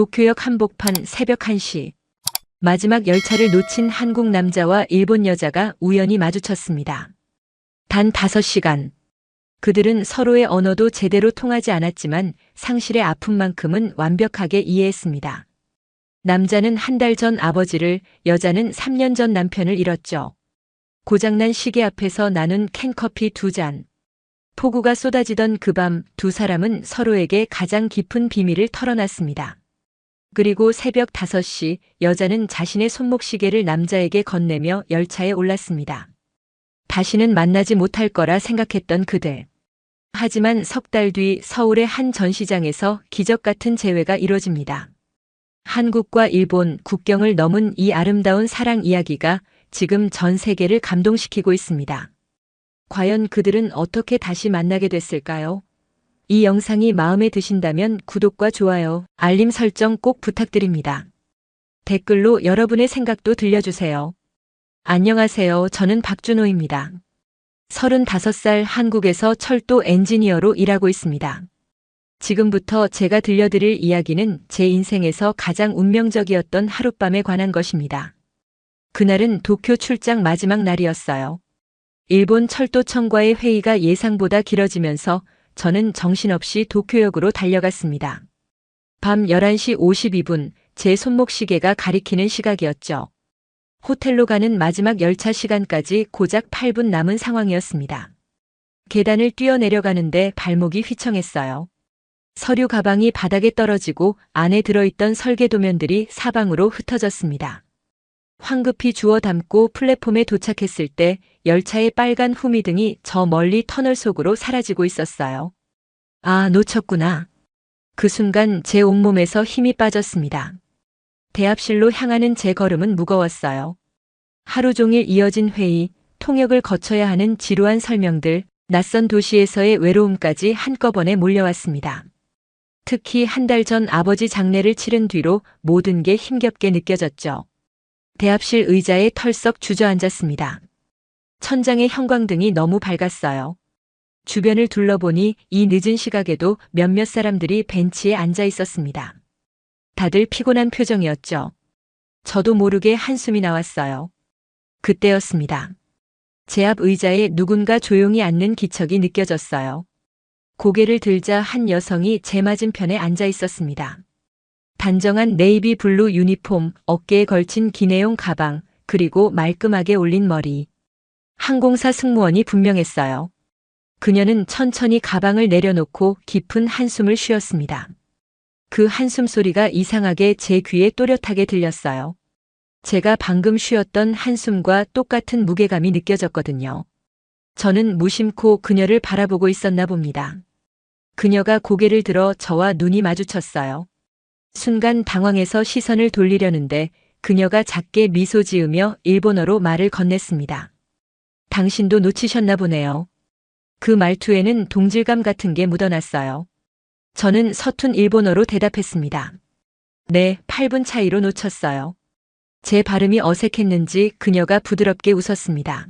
도쿄역 한복판 새벽 1시. 마지막 열차를 놓친 한국 남자와 일본 여자가 우연히 마주쳤습니다. 단 5시간. 그들은 서로의 언어도 제대로 통하지 않았지만 상실의 아픔만큼은 완벽하게 이해했습니다. 남자는 한 달 전 아버지를, 여자는 3년 전 남편을 잃었죠. 고장난 시계 앞에서 나눈 캔커피 2잔. 폭우가 쏟아지던 그 밤 두 사람은 서로에게 가장 깊은 비밀을 털어놨습니다. 그리고 새벽 5시 여자는 자신의 손목시계를 남자에게 건네며 열차에 올랐습니다. 다시는 만나지 못할 거라 생각했던 그들. 하지만 석 달 뒤 서울의 한 전시장에서 기적 같은 재회가 이뤄집니다. 한국과 일본 국경을 넘은 이 아름다운 사랑 이야기가 지금 전 세계를 감동시키고 있습니다. 과연 그들은 어떻게 다시 만나게 됐을까요? 이 영상이 마음에 드신다면 구독과 좋아요, 알림 설정 꼭 부탁드립니다. 댓글로 여러분의 생각도 들려주세요. 안녕하세요. 저는 박준호입니다. 35살 한국에서 철도 엔지니어로 일하고 있습니다. 지금부터 제가 들려드릴 이야기는 제 인생에서 가장 운명적이었던 하룻밤에 관한 것입니다. 그날은 도쿄 출장 마지막 날이었어요. 일본 철도청과의 회의가 예상보다 길어지면서 저는 정신없이 도쿄역으로 달려갔습니다. 밤 11시 52분, 제 손목시계가 가리키는 시각이었죠. 호텔로 가는 마지막 열차 시간까지 고작 8분 남은 상황이었습니다. 계단을 뛰어내려가는데 발목이 휘청했어요. 서류 가방이 바닥에 떨어지고 안에 들어있던 설계도면들이 사방으로 흩어졌습니다. 황급히 주워 담고 플랫폼에 도착했을 때 열차의 빨간 후미등이 저 멀리 터널 속으로 사라지고 있었어요. 아, 놓쳤구나. 그 순간 제 온몸에서 힘이 빠졌습니다. 대합실로 향하는 제 걸음은 무거웠어요. 하루 종일 이어진 회의, 통역을 거쳐야 하는 지루한 설명들, 낯선 도시에서의 외로움까지 한꺼번에 몰려왔습니다. 특히 한 달 전 아버지 장례를 치른 뒤로 모든 게 힘겹게 느껴졌죠. 대합실 의자에 털썩 주저앉았습니다. 천장의 형광등이 너무 밝았어요. 주변을 둘러보니 이 늦은 시각에도 몇몇 사람들이 벤치에 앉아 있었습니다. 다들 피곤한 표정이었죠. 저도 모르게 한숨이 나왔어요. 그때였습니다. 제 앞 의자에 누군가 조용히 앉는 기척이 느껴졌어요. 고개를 들자 한 여성이 제 맞은편에 앉아 있었습니다. 단정한 네이비 블루 유니폼, 어깨에 걸친 기내용 가방, 그리고 말끔하게 올린 머리. 항공사 승무원이 분명했어요. 그녀는 천천히 가방을 내려놓고 깊은 한숨을 쉬었습니다. 그 한숨 소리가 이상하게 제 귀에 또렷하게 들렸어요. 제가 방금 쉬었던 한숨과 똑같은 무게감이 느껴졌거든요. 저는 무심코 그녀를 바라보고 있었나 봅니다. 그녀가 고개를 들어 저와 눈이 마주쳤어요. 순간 당황해서 시선을 돌리려는데 그녀가 작게 미소 지으며 일본어로 말을 건넸습니다. 당신도 놓치셨나 보네요. 그 말투에는 동질감 같은 게 묻어났어요. 저는 서툰 일본어로 대답했습니다. 네, 8분 차이로 놓쳤어요. 제 발음이 어색했는지 그녀가 부드럽게 웃었습니다.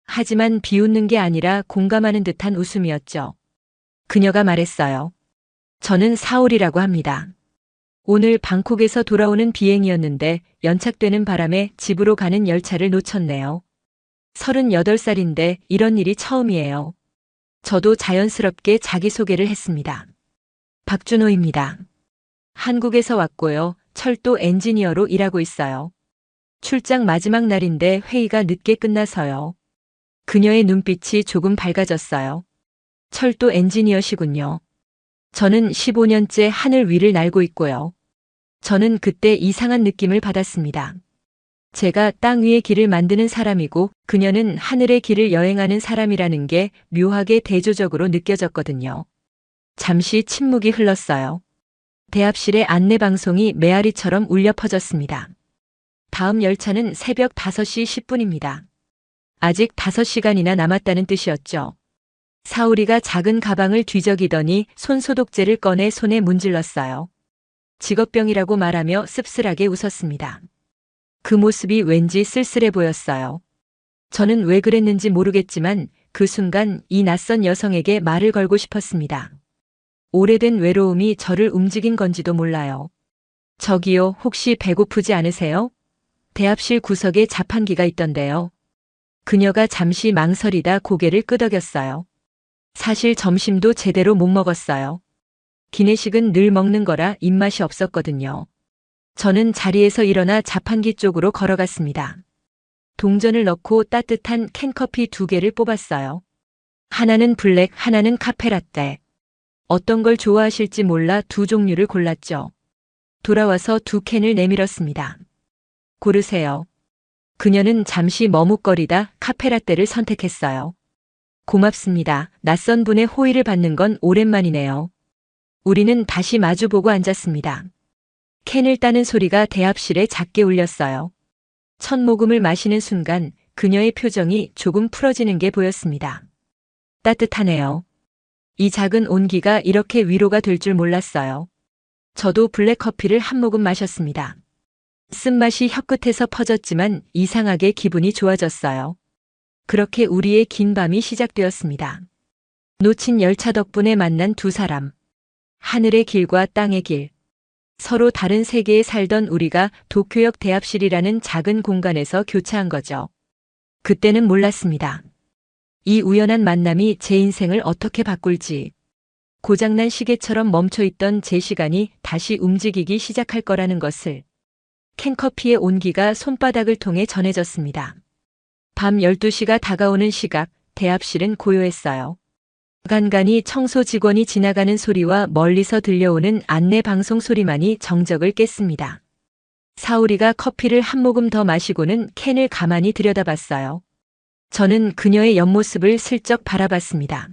하지만 비웃는 게 아니라 공감하는 듯한 웃음이었죠. 그녀가 말했어요. 저는 사올이라고 합니다. 오늘 방콕에서 돌아오는 비행이었는데 연착되는 바람에 집으로 가는 열차를 놓쳤네요. 38살인데 이런 일이 처음이에요. 저도 자연스럽게 자기소개를 했습니다. 박준호입니다. 한국에서 왔고요. 철도 엔지니어로 일하고 있어요. 출장 마지막 날인데 회의가 늦게 끝나서요. 그녀의 눈빛이 조금 밝아졌어요. 철도 엔지니어시군요. 저는 15년째 하늘 위를 날고 있고요. 저는 그때 이상한 느낌을 받았습니다. 제가 땅 위의 길을 만드는 사람이고 그녀는 하늘의 길을 여행하는 사람이라는 게 묘하게 대조적으로 느껴졌거든요. 잠시 침묵이 흘렀어요. 대합실의 안내방송이 메아리처럼 울려 퍼졌습니다. 다음 열차는 새벽 5시 10분입니다. 아직 5시간이나 남았다는 뜻이었죠. 사오리가 작은 가방을 뒤적이더니 손소독제를 꺼내 손에 문질렀어요. 직업병이라고 말하며 씁쓸하게 웃었습니다. 그 모습이 왠지 쓸쓸해 보였어요. 저는 왜 그랬는지 모르겠지만 그 순간 이 낯선 여성에게 말을 걸고 싶었습니다. 오래된 외로움이 저를 움직인 건지도 몰라요. 저기요, 혹시 배고프지 않으세요? 대합실 구석에 자판기가 있던데요. 그녀가 잠시 망설이다 고개를 끄덕였어요. 사실 점심도 제대로 못 먹었어요. 기내식은 늘 먹는 거라 입맛이 없었거든요. 저는 자리에서 일어나 자판기 쪽으로 걸어갔습니다. 동전을 넣고 따뜻한 캔커피 2개를 뽑았어요. 하나는 블랙, 하나는 카페라떼. 어떤 걸 좋아하실지 몰라 2종류를 골랐죠. 돌아와서 2캔을 내밀었습니다. 고르세요. 그녀는 잠시 머뭇거리다 카페라떼를 선택했어요. 고맙습니다. 낯선 분의 호의를 받는 건 오랜만이네요. 우리는 다시 마주보고 앉았습니다. 캔을 따는 소리가 대합실에 작게 울렸어요. 첫 모금을 마시는 순간 그녀의 표정이 조금 풀어지는 게 보였습니다. 따뜻하네요. 이 작은 온기가 이렇게 위로가 될 줄 몰랐어요. 저도 블랙커피를 한 모금 마셨습니다. 쓴맛이 혀끝에서 퍼졌지만 이상하게 기분이 좋아졌어요. 그렇게 우리의 긴 밤이 시작되었습니다. 놓친 열차 덕분에 만난 2사람. 하늘의 길과 땅의 길. 서로 다른 세계에 살던 우리가 도쿄역 대합실이라는 작은 공간에서 교차한 거죠. 그때는 몰랐습니다. 이 우연한 만남이 제 인생을 어떻게 바꿀지. 고장난 시계처럼 멈춰있던 제 시간이 다시 움직이기 시작할 거라는 것을. 캔커피의 온기가 손바닥을 통해 전해졌습니다. 밤 12시가 다가오는 시각, 대합실은 고요했어요. 간간히 청소 직원이 지나가는 소리와 멀리서 들려오는 안내 방송 소리만이 정적을 깼습니다. 사오리가 커피를 한 모금 더 마시고는 캔을 가만히 들여다봤어요. 저는 그녀의 옆모습을 슬쩍 바라봤습니다.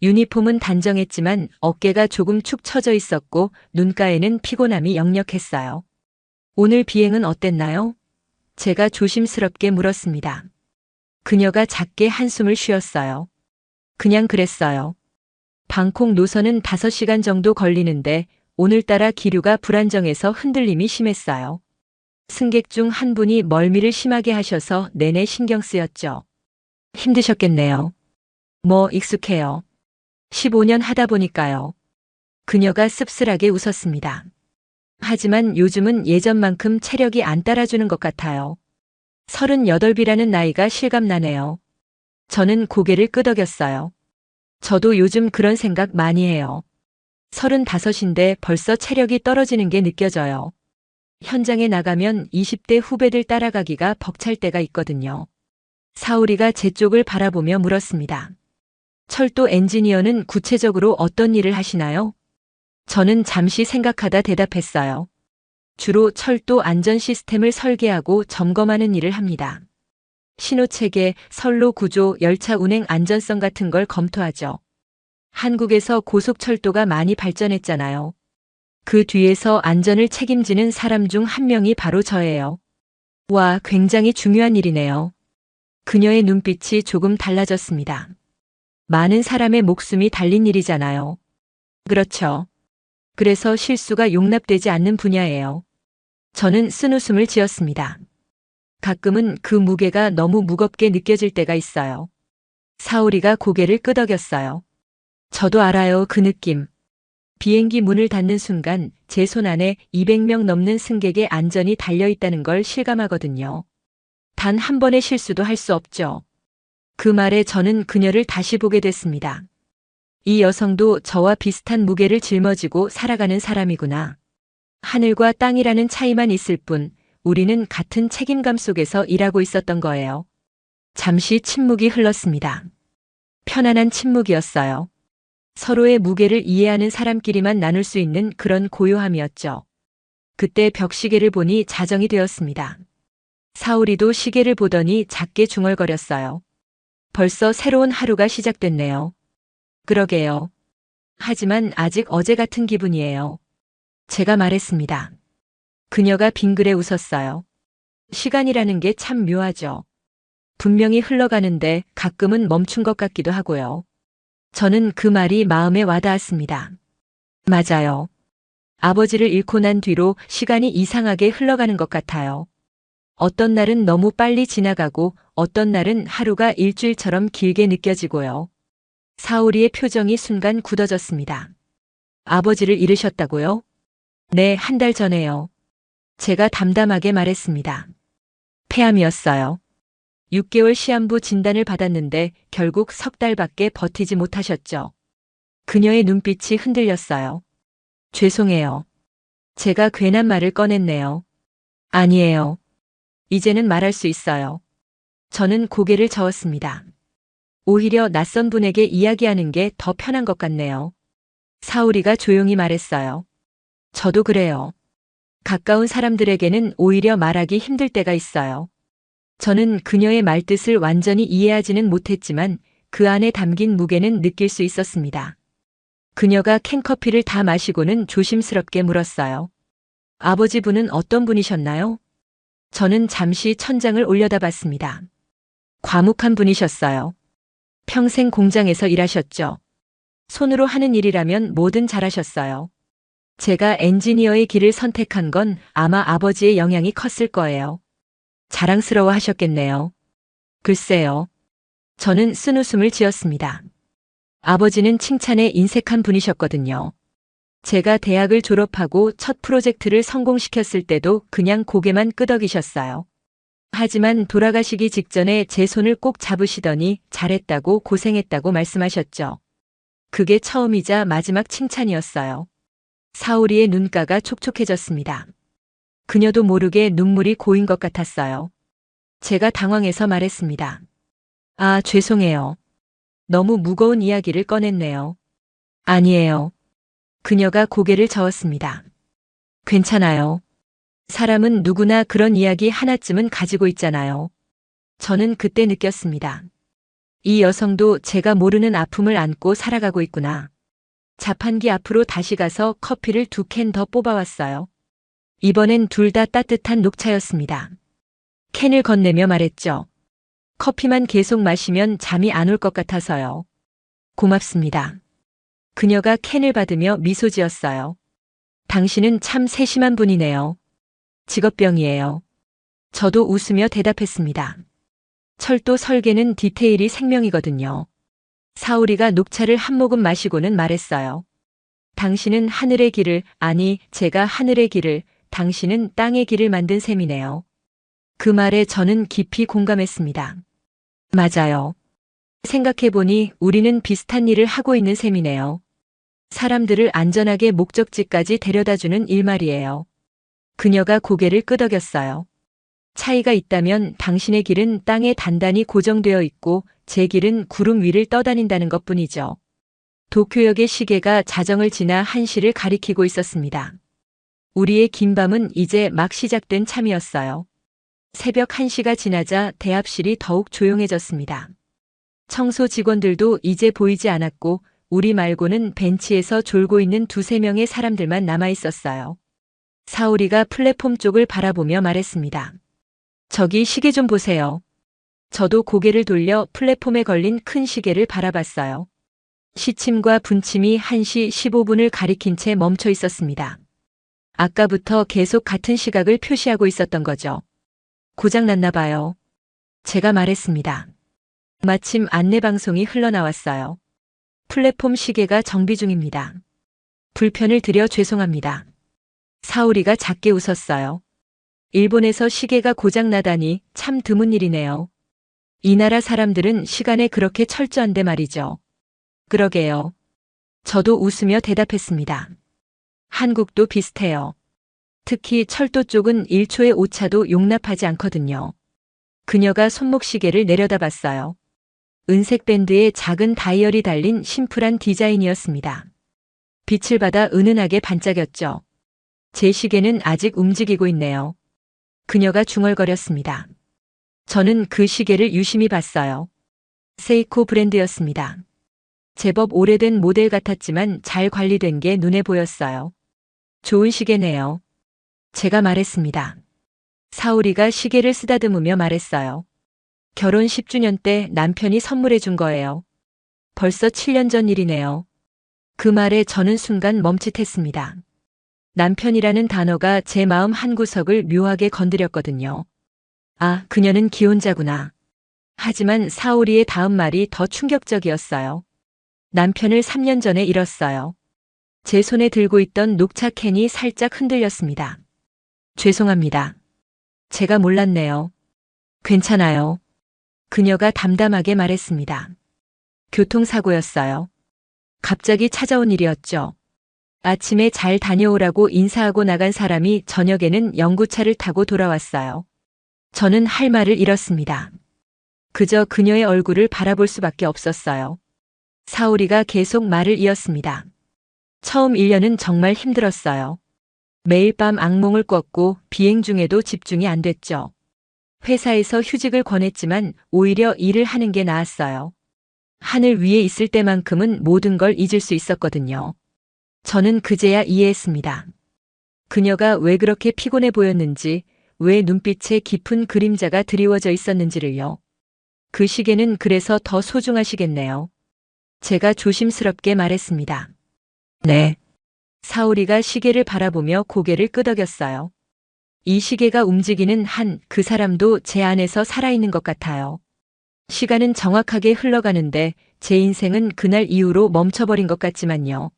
유니폼은 단정했지만 어깨가 조금 축 처져 있었고 눈가에는 피곤함이 역력했어요. 오늘 비행은 어땠나요? 제가 조심스럽게 물었습니다. 그녀가 작게 한숨을 쉬었어요. 그냥 그랬어요. 방콕 노선은 5시간 정도 걸리는데 오늘따라 기류가 불안정해서 흔들림이 심했어요. 승객 중 한 분이 멀미를 심하게 하셔서 내내 신경 쓰였죠. 힘드셨겠네요. 뭐 익숙해요. 15년 하다 보니까요. 그녀가 씁쓸하게 웃었습니다. 하지만 요즘은 예전만큼 체력이 안 따라주는 것 같아요. 38이라는 나이가 실감나네요. 저는 고개를 끄덕였어요. 저도 요즘 그런 생각 많이 해요. 35인데 벌써 체력이 떨어지는 게 느껴져요. 현장에 나가면 20대 후배들 따라가기가 벅찰 때가 있거든요. 사오리가 제 쪽을 바라보며 물었습니다. 철도 엔지니어는 구체적으로 어떤 일을 하시나요? 저는 잠시 생각하다 대답했어요. 주로 철도 안전 시스템을 설계하고 점검하는 일을 합니다. 신호체계, 선로 구조, 열차 운행 안전성 같은 걸 검토하죠. 한국에서 고속철도가 많이 발전했잖아요. 그 뒤에서 안전을 책임지는 사람 중 한 명이 바로 저예요. 와, 굉장히 중요한 일이네요. 그녀의 눈빛이 조금 달라졌습니다. 많은 사람의 목숨이 달린 일이잖아요. 그렇죠. 그래서 실수가 용납되지 않는 분야예요. 저는 쓴웃음을 지었습니다. 가끔은 그 무게가 너무 무겁게 느껴질 때가 있어요. 사오리가 고개를 끄덕였어요. 저도 알아요, 그 느낌. 비행기 문을 닫는 순간 제 손 안에 200명 넘는 승객의 안전이 달려있다는 걸 실감하거든요. 단 한 번의 실수도 할 수 없죠. 그 말에 저는 그녀를 다시 보게 됐습니다. 이 여성도 저와 비슷한 무게를 짊어지고 살아가는 사람이구나. 하늘과 땅이라는 차이만 있을 뿐 우리는 같은 책임감 속에서 일하고 있었던 거예요. 잠시 침묵이 흘렀습니다. 편안한 침묵이었어요. 서로의 무게를 이해하는 사람끼리만 나눌 수 있는 그런 고요함이었죠. 그때 벽시계를 보니 자정이 되었습니다. 사오리도 시계를 보더니 작게 중얼거렸어요. 벌써 새로운 하루가 시작됐네요. 그러게요. 하지만 아직 어제 같은 기분이에요. 제가 말했습니다. 그녀가 빙그레 웃었어요. 시간이라는 게 참 묘하죠. 분명히 흘러가는데 가끔은 멈춘 것 같기도 하고요. 저는 그 말이 마음에 와닿았습니다. 맞아요. 아버지를 잃고 난 뒤로 시간이 이상하게 흘러가는 것 같아요. 어떤 날은 너무 빨리 지나가고 어떤 날은 하루가 일주일처럼 길게 느껴지고요. 사오리의 표정이 순간 굳어졌습니다. 아버지를 잃으셨다고요? 네, 한 달 전에요. 제가 담담하게 말했습니다. 폐암이었어요. 6개월 시한부 진단을 받았는데 결국 석 달밖에 버티지 못하셨죠. 그녀의 눈빛이 흔들렸어요. 죄송해요. 제가 괜한 말을 꺼냈네요. 아니에요. 이제는 말할 수 있어요. 저는 고개를 저었습니다. 오히려 낯선 분에게 이야기하는 게 더 편한 것 같네요. 사우리가 조용히 말했어요. 저도 그래요. 가까운 사람들에게는 오히려 말하기 힘들 때가 있어요. 저는 그녀의 말뜻을 완전히 이해하지는 못했지만 그 안에 담긴 무게는 느낄 수 있었습니다. 그녀가 캔커피를 다 마시고는 조심스럽게 물었어요. 아버지 분은 어떤 분이셨나요? 저는 잠시 천장을 올려다봤습니다. 과묵한 분이셨어요. 평생 공장에서 일하셨죠. 손으로 하는 일이라면 뭐든 잘하셨어요. 제가 엔지니어의 길을 선택한 건 아마 아버지의 영향이 컸을 거예요. 자랑스러워 하셨겠네요. 글쎄요. 저는 쓴웃음을 지었습니다. 아버지는 칭찬에 인색한 분이셨거든요. 제가 대학을 졸업하고 첫 프로젝트를 성공시켰을 때도 그냥 고개만 끄덕이셨어요. 하지만 돌아가시기 직전에 제 손을 꼭 잡으시더니 잘했다고 고생했다고 말씀하셨죠. 그게 처음이자 마지막 칭찬이었어요. 사오리의 눈가가 촉촉해졌습니다. 그녀도 모르게 눈물이 고인 것 같았어요. 제가 당황해서 말했습니다. 아, 죄송해요. 너무 무거운 이야기를 꺼냈네요. 아니에요. 그녀가 고개를 저었습니다. 괜찮아요. 사람은 누구나 그런 이야기 하나쯤은 가지고 있잖아요. 저는 그때 느꼈습니다. 이 여성도 제가 모르는 아픔을 안고 살아가고 있구나. 자판기 앞으로 다시 가서 커피를 2캔 더 뽑아왔어요. 이번엔 둘 다 따뜻한 녹차였습니다. 캔을 건네며 말했죠. 커피만 계속 마시면 잠이 안 올 것 같아서요. 고맙습니다. 그녀가 캔을 받으며 미소 지었어요. 당신은 참 세심한 분이네요. 직업병이에요. 저도 웃으며 대답했습니다. 철도 설계는 디테일이 생명이거든요. 사오리가 녹차를 한 모금 마시고는 말했어요. 당신은 하늘의 길을, 아니, 제가 하늘의 길을, 당신은 땅의 길을 만든 셈이네요. 그 말에 저는 깊이 공감했습니다. 맞아요. 생각해보니 우리는 비슷한 일을 하고 있는 셈이네요. 사람들을 안전하게 목적지까지 데려다주는 일 말이에요. 그녀가 고개를 끄덕였어요. 차이가 있다면 당신의 길은 땅에 단단히 고정되어 있고 제 길은 구름 위를 떠다닌다는 것뿐이죠. 도쿄역의 시계가 자정을 지나 1시를 가리키고 있었습니다. 우리의 긴 밤은 이제 막 시작된 참이었어요. 새벽 1시가 지나자 대합실이 더욱 조용해졌습니다. 청소 직원들도 이제 보이지 않았고 우리 말고는 벤치에서 졸고 있는 2~3명의 사람들만 남아 있었어요. 사오리가 플랫폼 쪽을 바라보며 말했습니다. 저기 시계 좀 보세요. 저도 고개를 돌려 플랫폼에 걸린 큰 시계를 바라봤어요. 시침과 분침이 1시 15분을 가리킨 채 멈춰 있었습니다. 아까부터 계속 같은 시각을 표시하고 있었던 거죠. 고장났나 봐요. 제가 말했습니다. 마침 안내방송이 흘러나왔어요. 플랫폼 시계가 정비 중입니다. 불편을 드려 죄송합니다. 사오리가 작게 웃었어요. 일본에서 시계가 고장나다니 참 드문 일이네요. 이 나라 사람들은 시간에 그렇게 철저한데 말이죠. 그러게요. 저도 웃으며 대답했습니다. 한국도 비슷해요. 특히 철도 쪽은 1초의 오차도 용납하지 않거든요. 그녀가 손목시계를 내려다봤어요. 은색 밴드에 작은 다이얼이 달린 심플한 디자인이었습니다. 빛을 받아 은은하게 반짝였죠. 제 시계는 아직 움직이고 있네요. 그녀가 중얼거렸습니다. 저는 그 시계를 유심히 봤어요. 세이코 브랜드였습니다. 제법 오래된 모델 같았지만 잘 관리된 게 눈에 보였어요. 좋은 시계네요. 제가 말했습니다. 사오리가 시계를 쓰다듬으며 말했어요. 결혼 10주년 때 남편이 선물해 준 거예요. 벌써 7년 전 일이네요. 그 말에 저는 순간 멈칫했습니다. 남편이라는 단어가 제 마음 한구석을 묘하게 건드렸거든요. 아, 그녀는 기혼자구나. 하지만 사오리의 다음 말이 더 충격적이었어요. 남편을 3년 전에 잃었어요. 제 손에 들고 있던 녹차 캔이 살짝 흔들렸습니다. 죄송합니다. 제가 몰랐네요. 괜찮아요. 그녀가 담담하게 말했습니다. 교통사고였어요. 갑자기 찾아온 일이었죠. 아침에 잘 다녀오라고 인사하고 나간 사람이 저녁에는 연구차를 타고 돌아왔어요. 저는 할 말을 잃었습니다. 그저 그녀의 얼굴을 바라볼 수밖에 없었어요. 사오리가 계속 말을 이었습니다. 처음 1년은 정말 힘들었어요. 매일 밤 악몽을 꿨고 비행 중에도 집중이 안 됐죠. 회사에서 휴직을 권했지만 오히려 일을 하는 게 나았어요. 하늘 위에 있을 때만큼은 모든 걸 잊을 수 있었거든요. 저는 그제야 이해했습니다. 그녀가 왜 그렇게 피곤해 보였는지, 왜 눈빛에 깊은 그림자가 드리워져 있었는지를요. 그 시계는 그래서 더 소중하시겠네요. 제가 조심스럽게 말했습니다. 네. 사오리가 시계를 바라보며 고개를 끄덕였어요. 이 시계가 움직이는 한 그 사람도 제 안에서 살아있는 것 같아요. 시간은 정확하게 흘러가는데 제 인생은 그날 이후로 멈춰버린 것 같지만요.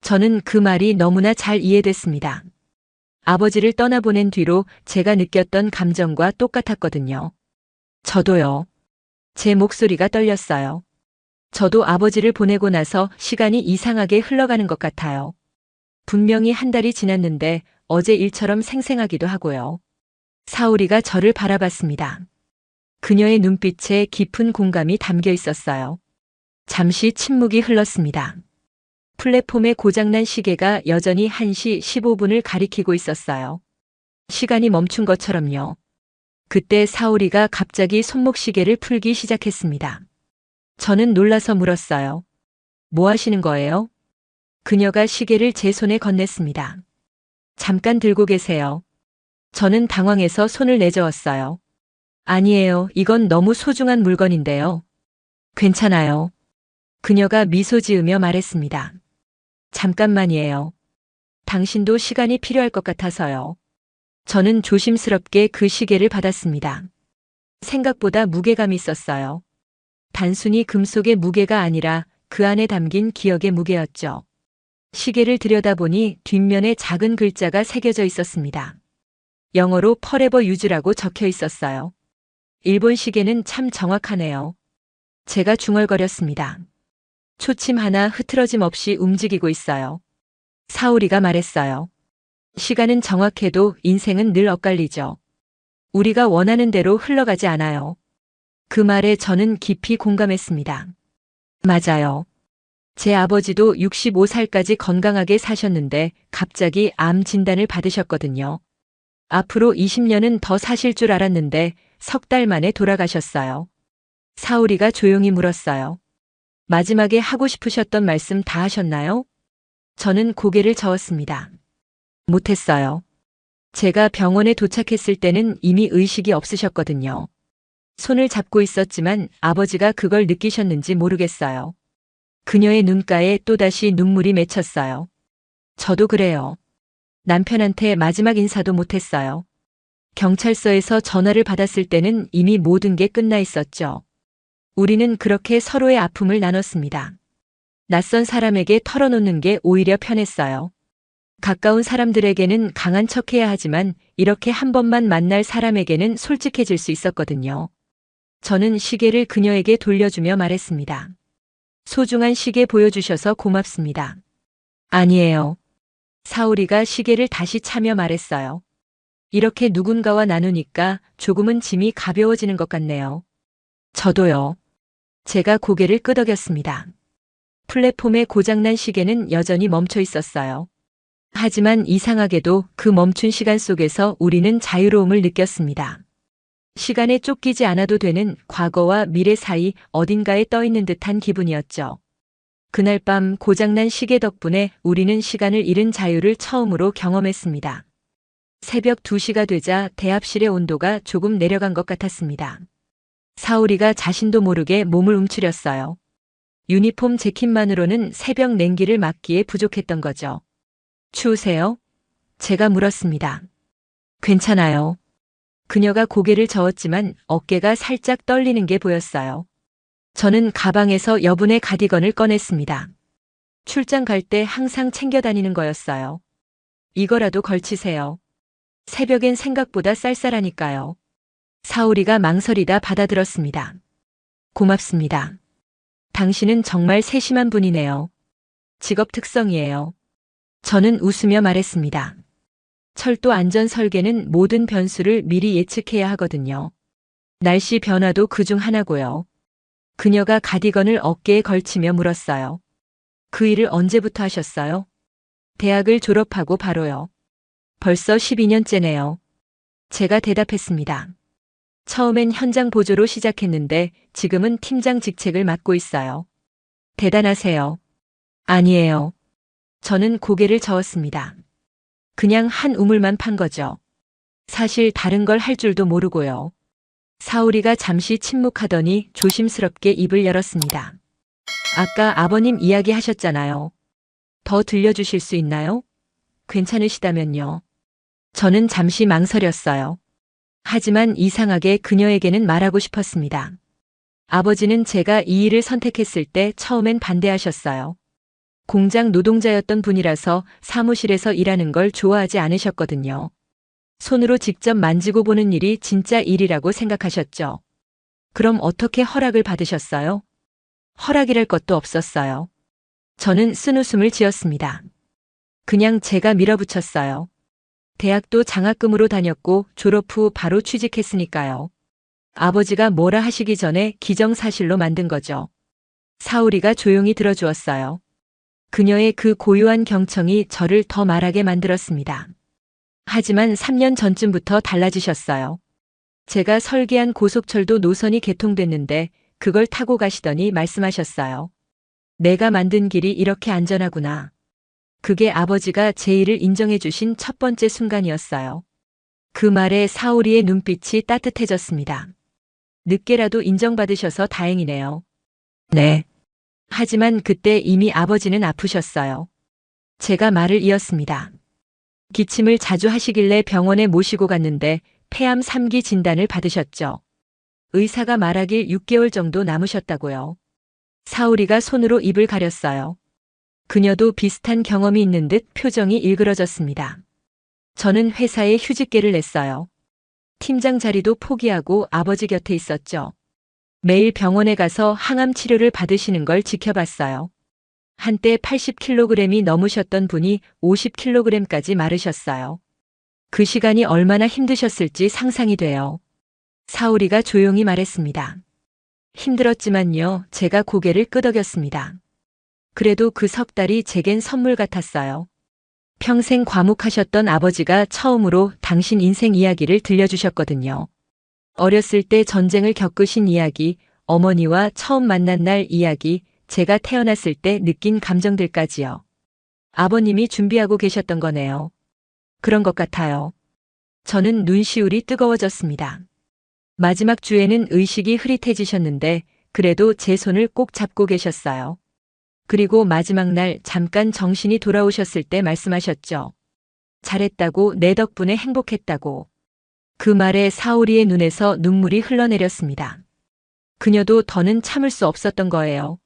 저는 그 말이 너무나 잘 이해됐습니다. 아버지를 떠나보낸 뒤로 제가 느꼈던 감정과 똑같았거든요. 저도요. 제 목소리가 떨렸어요. 저도 아버지를 보내고 나서 시간이 이상하게 흘러가는 것 같아요. 분명히 한 달이 지났는데 어제 일처럼 생생하기도 하고요. 사오리가 저를 바라봤습니다. 그녀의 눈빛에 깊은 공감이 담겨 있었어요. 잠시 침묵이 흘렀습니다. 플랫폼에 고장난 시계가 여전히 1시 15분을 가리키고 있었어요. 시간이 멈춘 것처럼요. 그때 사오리가 갑자기 손목시계를 풀기 시작했습니다. 저는 놀라서 물었어요. 뭐 하시는 거예요? 그녀가 시계를 제 손에 건넸습니다. 잠깐 들고 계세요. 저는 당황해서 손을 내저었어요. 아니에요. 이건 너무 소중한 물건인데요. 괜찮아요. 그녀가 미소 지으며 말했습니다. 잠깐만이에요. 당신도 시간이 필요할 것 같아서요. 저는 조심스럽게 그 시계를 받았습니다. 생각보다 무게감이 있었어요. 단순히 금속의 무게가 아니라 그 안에 담긴 기억의 무게였죠. 시계를 들여다보니 뒷면에 작은 글자가 새겨져 있었습니다. 영어로 Forever Use라고 적혀 있었어요. 일본 시계는 참 정확하네요. 제가 중얼거렸습니다. 초침 하나 흐트러짐 없이 움직이고 있어요. 사오리가 말했어요. 시간은 정확해도 인생은 늘 엇갈리죠. 우리가 원하는 대로 흘러가지 않아요. 그 말에 저는 깊이 공감했습니다. 맞아요. 제 아버지도 65살까지 건강하게 사셨는데 갑자기 암 진단을 받으셨거든요. 앞으로 20년은 더 사실 줄 알았는데 석 달 만에 돌아가셨어요. 사오리가 조용히 물었어요. 마지막에 하고 싶으셨던 말씀 다 하셨나요? 저는 고개를 저었습니다. 못했어요. 제가 병원에 도착했을 때는 이미 의식이 없으셨거든요. 손을 잡고 있었지만 아버지가 그걸 느끼셨는지 모르겠어요. 그녀의 눈가에 또다시 눈물이 맺혔어요. 저도 그래요. 남편한테 마지막 인사도 못했어요. 경찰서에서 전화를 받았을 때는 이미 모든 게 끝나 있었죠. 우리는 그렇게 서로의 아픔을 나눴습니다. 낯선 사람에게 털어놓는 게 오히려 편했어요. 가까운 사람들에게는 강한 척해야 하지만 이렇게 한 번만 만날 사람에게는 솔직해질 수 있었거든요. 저는 시계를 그녀에게 돌려주며 말했습니다. 소중한 시계 보여주셔서 고맙습니다. 아니에요. 사오리가 시계를 다시 차며 말했어요. 이렇게 누군가와 나누니까 조금은 짐이 가벼워지는 것 같네요. 저도요. 제가 고개를 끄덕였습니다. 플랫폼에 고장난 시계는 여전히 멈춰 있었어요. 하지만 이상하게도 그 멈춘 시간 속에서 우리는 자유로움을 느꼈습니다. 시간에 쫓기지 않아도 되는 과거와 미래 사이 어딘가에 떠 있는 듯한 기분이었죠. 그날 밤 고장난 시계 덕분에 우리는 시간을 잃은 자유를 처음으로 경험했습니다. 새벽 2시가 되자 대합실의 온도가 조금 내려간 것 같았습니다. 사오리가 자신도 모르게 몸을 움츠렸어요. 유니폼 재킷만으로는 새벽 냉기를 막기에 부족했던 거죠. 추우세요? 제가 물었습니다. 괜찮아요. 그녀가 고개를 저었지만 어깨가 살짝 떨리는 게 보였어요. 저는 가방에서 여분의 가디건을 꺼냈습니다. 출장 갈 때 항상 챙겨 다니는 거였어요. 이거라도 걸치세요. 새벽엔 생각보다 쌀쌀하니까요. 사오리가 망설이다 받아들었습니다. 고맙습니다. 당신은 정말 세심한 분이네요. 직업 특성이에요. 저는 웃으며 말했습니다. 철도 안전 설계는 모든 변수를 미리 예측해야 하거든요. 날씨 변화도 그중 하나고요. 그녀가 가디건을 어깨에 걸치며 물었어요. 그 일을 언제부터 하셨어요? 대학을 졸업하고 바로요. 벌써 12년째네요. 제가 대답했습니다. 처음엔 현장 보조로 시작했는데 지금은 팀장 직책을 맡고 있어요. 대단하세요. 아니에요. 저는 고개를 저었습니다. 그냥 한 우물만 판 거죠. 사실 다른 걸 할 줄도 모르고요. 사오리가 잠시 침묵하더니 조심스럽게 입을 열었습니다. 아까 아버님 이야기 하셨잖아요. 더 들려주실 수 있나요? 괜찮으시다면요. 저는 잠시 망설였어요. 하지만 이상하게 그녀에게는 말하고 싶었습니다. 아버지는 제가 이 일을 선택했을 때 처음엔 반대하셨어요. 공장 노동자였던 분이라서 사무실에서 일하는 걸 좋아하지 않으셨거든요. 손으로 직접 만지고 보는 일이 진짜 일이라고 생각하셨죠. 그럼 어떻게 허락을 받으셨어요? 허락이랄 것도 없었어요. 저는 쓴웃음을 지었습니다. 그냥 제가 밀어붙였어요. 대학도 장학금으로 다녔고 졸업 후 바로 취직했으니까요. 아버지가 뭐라 하시기 전에 기정사실로 만든 거죠. 사오리가 조용히 들어주었어요. 그녀의 그 고요한 경청이 저를 더 말하게 만들었습니다. 하지만 3년 전쯤부터 달라지셨어요. 제가 설계한 고속철도 노선이 개통됐는데 그걸 타고 가시더니 말씀하셨어요. 내가 만든 길이 이렇게 안전하구나. 그게 아버지가 제 일을 인정해 주신 첫 번째 순간이었어요. 그 말에 사오리의 눈빛이 따뜻해졌습니다. 늦게라도 인정받으셔서 다행이네요. 네. 하지만 그때 이미 아버지는 아프셨어요. 제가 말을 이었습니다. 기침을 자주 하시길래 병원에 모시고 갔는데 폐암 3기 진단을 받으셨죠. 의사가 말하길 6개월 정도 남으셨다고요. 사오리가 손으로 입을 가렸어요. 그녀도 비슷한 경험이 있는 듯 표정이 일그러졌습니다. 저는 회사에 휴직계를 냈어요. 팀장 자리도 포기하고 아버지 곁에 있었죠. 매일 병원에 가서 항암 치료를 받으시는 걸 지켜봤어요. 한때 80kg이 넘으셨던 분이 50kg까지 마르셨어요. 그 시간이 얼마나 힘드셨을지 상상이 돼요. 사오리가 조용히 말했습니다. 힘들었지만요, 제가 고개를 끄덕였습니다. 그래도 그 석 달이 제겐 선물 같았어요. 평생 과묵하셨던 아버지가 처음으로 당신 인생 이야기를 들려주셨거든요. 어렸을 때 전쟁을 겪으신 이야기, 어머니와 처음 만난 날 이야기, 제가 태어났을 때 느낀 감정들까지요. 아버님이 준비하고 계셨던 거네요. 그런 것 같아요. 저는 눈시울이 뜨거워졌습니다. 마지막 주에는 의식이 흐릿해지셨는데 그래도 제 손을 꼭 잡고 계셨어요. 그리고 마지막 날 잠깐 정신이 돌아오셨을 때 말씀하셨죠. 잘했다고, 내 덕분에 행복했다고. 그 말에 사오리의 눈에서 눈물이 흘러내렸습니다. 그녀도 더는 참을 수 없었던 거예요.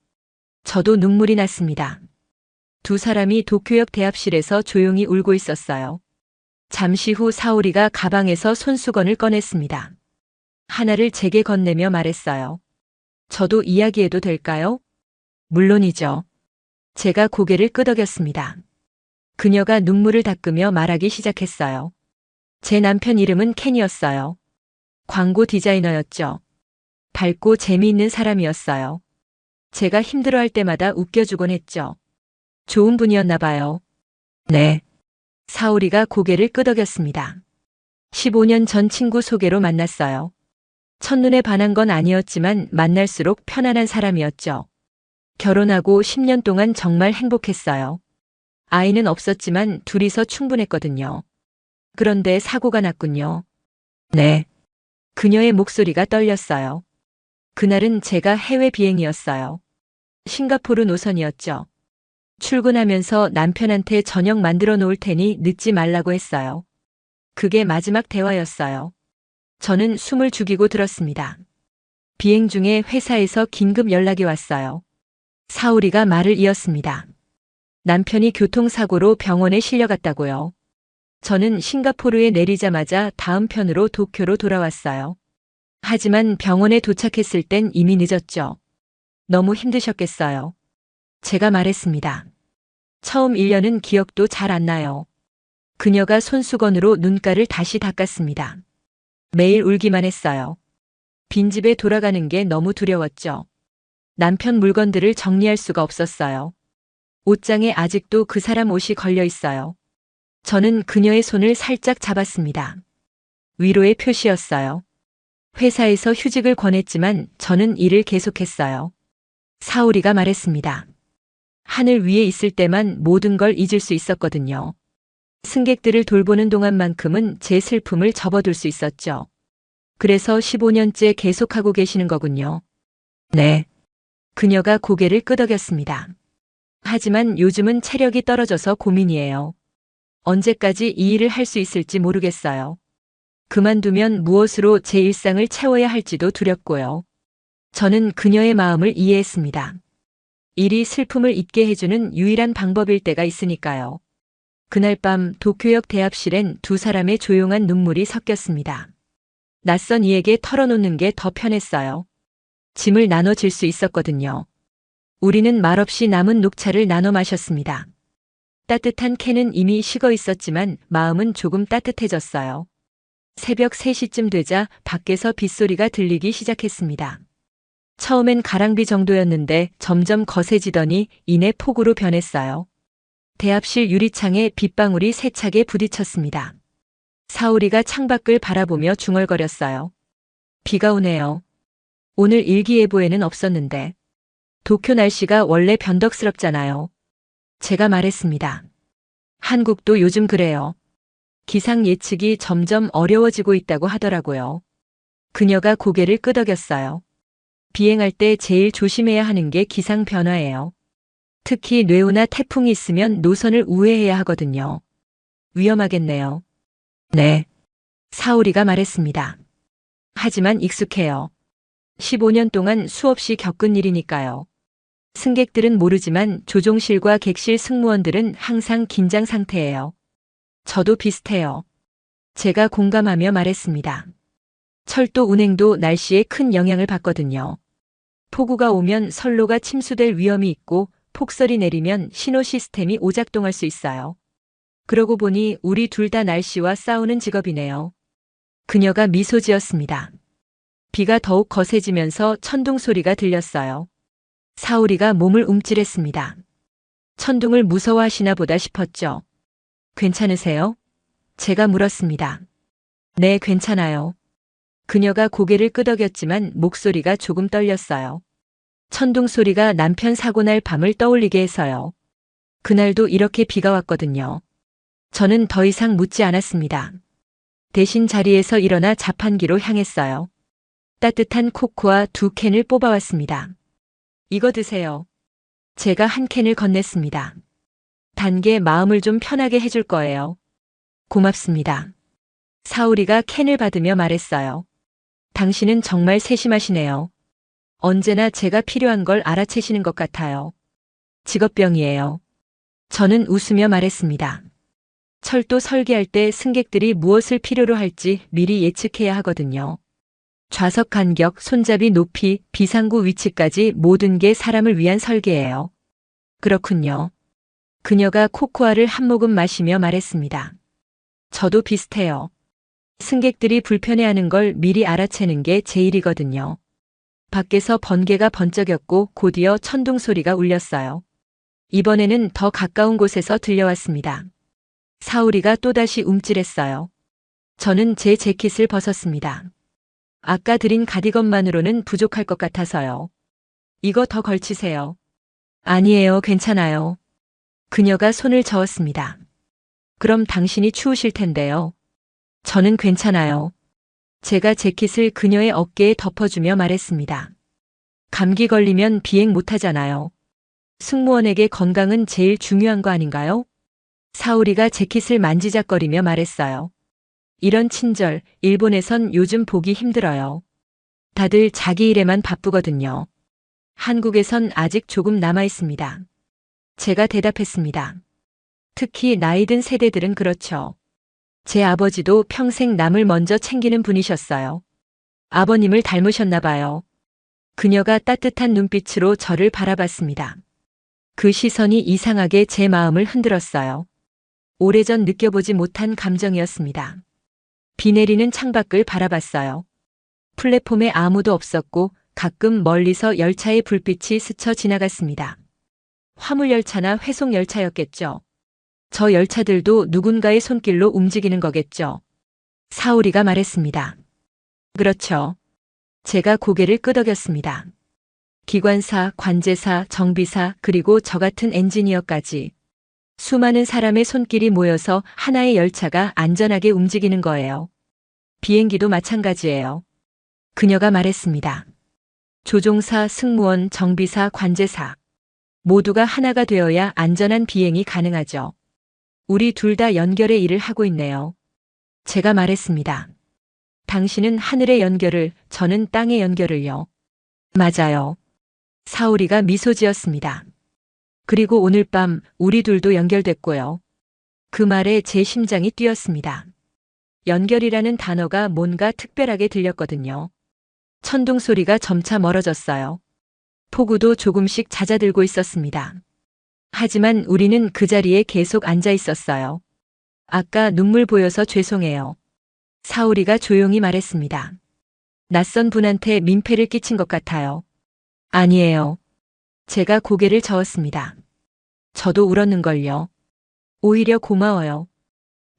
저도 눈물이 났습니다. 두 사람이 도쿄역 대합실에서 조용히 울고 있었어요. 잠시 후 사오리가 가방에서 손수건을 꺼냈습니다. 하나를 제게 건네며 말했어요. 저도 이야기해도 될까요? 물론이죠. 제가 고개를 끄덕였습니다. 그녀가 눈물을 닦으며 말하기 시작했어요. 제 남편 이름은 켄이었어요. 광고 디자이너였죠. 밝고 재미있는 사람이었어요. 제가 힘들어할 때마다 웃겨주곤 했죠. 좋은 분이었나 봐요. 네. 사오리가 고개를 끄덕였습니다. 15년 전 친구 소개로 만났어요. 첫눈에 반한 건 아니었지만 만날수록 편안한 사람이었죠. 결혼하고 10년 동안 정말 행복했어요. 아이는 없었지만 둘이서 충분했거든요. 그런데 사고가 났군요. 네. 그녀의 목소리가 떨렸어요. 그날은 제가 해외 비행이었어요. 싱가포르 노선이었죠. 출근하면서 남편한테 저녁 만들어 놓을 테니 늦지 말라고 했어요. 그게 마지막 대화였어요. 저는 숨을 죽이고 들었습니다. 비행 중에 회사에서 긴급 연락이 왔어요. 사오리가 말을 이었습니다. 남편이 교통사고로 병원에 실려갔다고요. 저는 싱가포르에 내리자마자 다음 편으로 도쿄로 돌아왔어요. 하지만 병원에 도착했을 땐 이미 늦었죠. 너무 힘드셨겠어요. 제가 말했습니다. 처음 1년은 기억도 잘 안 나요. 그녀가 손수건으로 눈가를 다시 닦았습니다. 매일 울기만 했어요. 빈집에 돌아가는 게 너무 두려웠죠. 남편 물건들을 정리할 수가 없었어요. 옷장에 아직도 그 사람 옷이 걸려 있어요. 저는 그녀의 손을 살짝 잡았습니다. 위로의 표시였어요. 회사에서 휴직을 권했지만 저는 일을 계속했어요. 사오리가 말했습니다. 하늘 위에 있을 때만 모든 걸 잊을 수 있었거든요. 승객들을 돌보는 동안만큼은 제 슬픔을 접어둘 수 있었죠. 그래서 15년째 계속하고 계시는 거군요. 네. 그녀가 고개를 끄덕였습니다. 하지만 요즘은 체력이 떨어져서 고민이에요. 언제까지 이 일을 할 수 있을지 모르겠어요. 그만두면 무엇으로 제 일상을 채워야 할지도 두렵고요. 저는 그녀의 마음을 이해했습니다. 일이 슬픔을 잊게 해주는 유일한 방법일 때가 있으니까요. 그날 밤 도쿄역 대합실엔 두 사람의 조용한 눈물이 섞였습니다. 낯선 이에게 털어놓는 게 더 편했어요. 짐을 나눠질 수 있었거든요. 우리는 말없이 남은 녹차를 나눠 마셨습니다. 따뜻한 캔은 이미 식어 있었지만 마음은 조금 따뜻해졌어요. 새벽 3시쯤 되자 밖에서 빗소리가 들리기 시작했습니다. 처음엔 가랑비 정도였는데 점점 거세지더니 이내 폭우로 변했어요. 대합실 유리창에 빗방울이 세차게 부딪혔습니다. 사오리가 창밖을 바라보며 중얼거렸어요. 비가 오네요. 오늘 일기예보에는 없었는데. 도쿄 날씨가 원래 변덕스럽잖아요. 제가 말했습니다. 한국도 요즘 그래요. 기상 예측이 점점 어려워지고 있다고 하더라고요. 그녀가 고개를 끄덕였어요. 비행할 때 제일 조심해야 하는 게 기상 변화예요. 특히 뇌우나 태풍이 있으면 노선을 우회해야 하거든요. 위험하겠네요. 네. 사오리가 말했습니다. 하지만 익숙해요. 15년 동안 수없이 겪은 일이니까요. 승객들은 모르지만 조종실과 객실 승무원들은 항상 긴장 상태예요. 저도 비슷해요. 제가 공감하며 말했습니다. 철도 운행도 날씨에 큰 영향을 받거든요. 폭우가 오면 선로가 침수될 위험이 있고 폭설이 내리면 신호 시스템이 오작동할 수 있어요. 그러고 보니 우리 둘 다 날씨와 싸우는 직업이네요. 그녀가 미소 지었습니다. 비가 더욱 거세지면서 천둥 소리가 들렸어요. 사오리가 몸을 움찔했습니다. 천둥을 무서워하시나 보다 싶었죠. 괜찮으세요? 제가 물었습니다. 네, 괜찮아요. 그녀가 고개를 끄덕였지만 목소리가 조금 떨렸어요. 천둥 소리가 남편 사고 날 밤을 떠올리게 해서요. 그날도 이렇게 비가 왔거든요. 저는 더 이상 묻지 않았습니다. 대신 자리에서 일어나 자판기로 향했어요. 따뜻한 코코아 2캔을 뽑아왔습니다. 이거 드세요. 제가 한 캔을 건넸습니다. 단 게 마음을 좀 편하게 해줄 거예요. 고맙습니다. 사오리가 캔을 받으며 말했어요. 당신은 정말 세심하시네요. 언제나 제가 필요한 걸 알아채시는 것 같아요. 직업병이에요. 저는 웃으며 말했습니다. 철도 설계할 때 승객들이 무엇을 필요로 할지 미리 예측해야 하거든요. 좌석 간격, 손잡이 높이, 비상구 위치까지 모든 게 사람을 위한 설계예요. 그렇군요. 그녀가 코코아를 한 모금 마시며 말했습니다. 저도 비슷해요. 승객들이 불편해하는 걸 미리 알아채는 게 제 일이거든요. 밖에서 번개가 번쩍였고 곧이어 천둥 소리가 울렸어요. 이번에는 더 가까운 곳에서 들려왔습니다. 사오리가 또다시 움찔했어요. 저는 제 재킷을 벗었습니다. 아까 드린 가디건만으로는 부족할 것 같아서요. 이거 더 걸치세요. 아니에요, 괜찮아요. 그녀가 손을 저었습니다. 그럼 당신이 추우실 텐데요. 저는 괜찮아요. 제가 재킷을 그녀의 어깨에 덮어주며 말했습니다. 감기 걸리면 비행 못하잖아요. 승무원에게 건강은 제일 중요한 거 아닌가요? 사오리가 재킷을 만지작거리며 말했어요. 이런 친절, 일본에선 요즘 보기 힘들어요. 다들 자기 일에만 바쁘거든요. 한국에선 아직 조금 남아 있습니다. 제가 대답했습니다. 특히 나이 든 세대들은 그렇죠. 제 아버지도 평생 남을 먼저 챙기는 분이셨어요. 아버님을 닮으셨나 봐요. 그녀가 따뜻한 눈빛으로 저를 바라봤습니다. 그 시선이 이상하게 제 마음을 흔들었어요. 오래전 느껴보지 못한 감정이었습니다. 비 내리는 창밖을 바라봤어요. 플랫폼에 아무도 없었고 가끔 멀리서 열차의 불빛이 스쳐 지나갔습니다. 화물열차나 회송열차였겠죠. 저 열차들도 누군가의 손길로 움직이는 거겠죠. 사오리가 말했습니다. 그렇죠. 제가 고개를 끄덕였습니다. 기관사, 관제사, 정비사, 그리고 저 같은 엔지니어까지 수많은 사람의 손길이 모여서 하나의 열차가 안전하게 움직이는 거예요. 비행기도 마찬가지예요. 그녀가 말했습니다. 조종사, 승무원, 정비사, 관제사 모두가 하나가 되어야 안전한 비행이 가능하죠. 우리 둘 다 연결의 일을 하고 있네요. 제가 말했습니다. 당신은 하늘의 연결을, 저는 땅의 연결을요. 맞아요. 사오리가 미소 지었습니다. 그리고 오늘 밤 우리 둘도 연결됐고요. 그 말에 제 심장이 뛰었습니다. 연결이라는 단어가 뭔가 특별하게 들렸거든요. 천둥 소리가 점차 멀어졌어요. 폭우도 조금씩 잦아들고 있었습니다. 하지만 우리는 그 자리에 계속 앉아 있었어요. 아까 눈물 보여서 죄송해요. 사오리가 조용히 말했습니다. 낯선 분한테 민폐를 끼친 것 같아요. 아니에요. 제가 고개를 저었습니다. 저도 울었는걸요. 오히려 고마워요.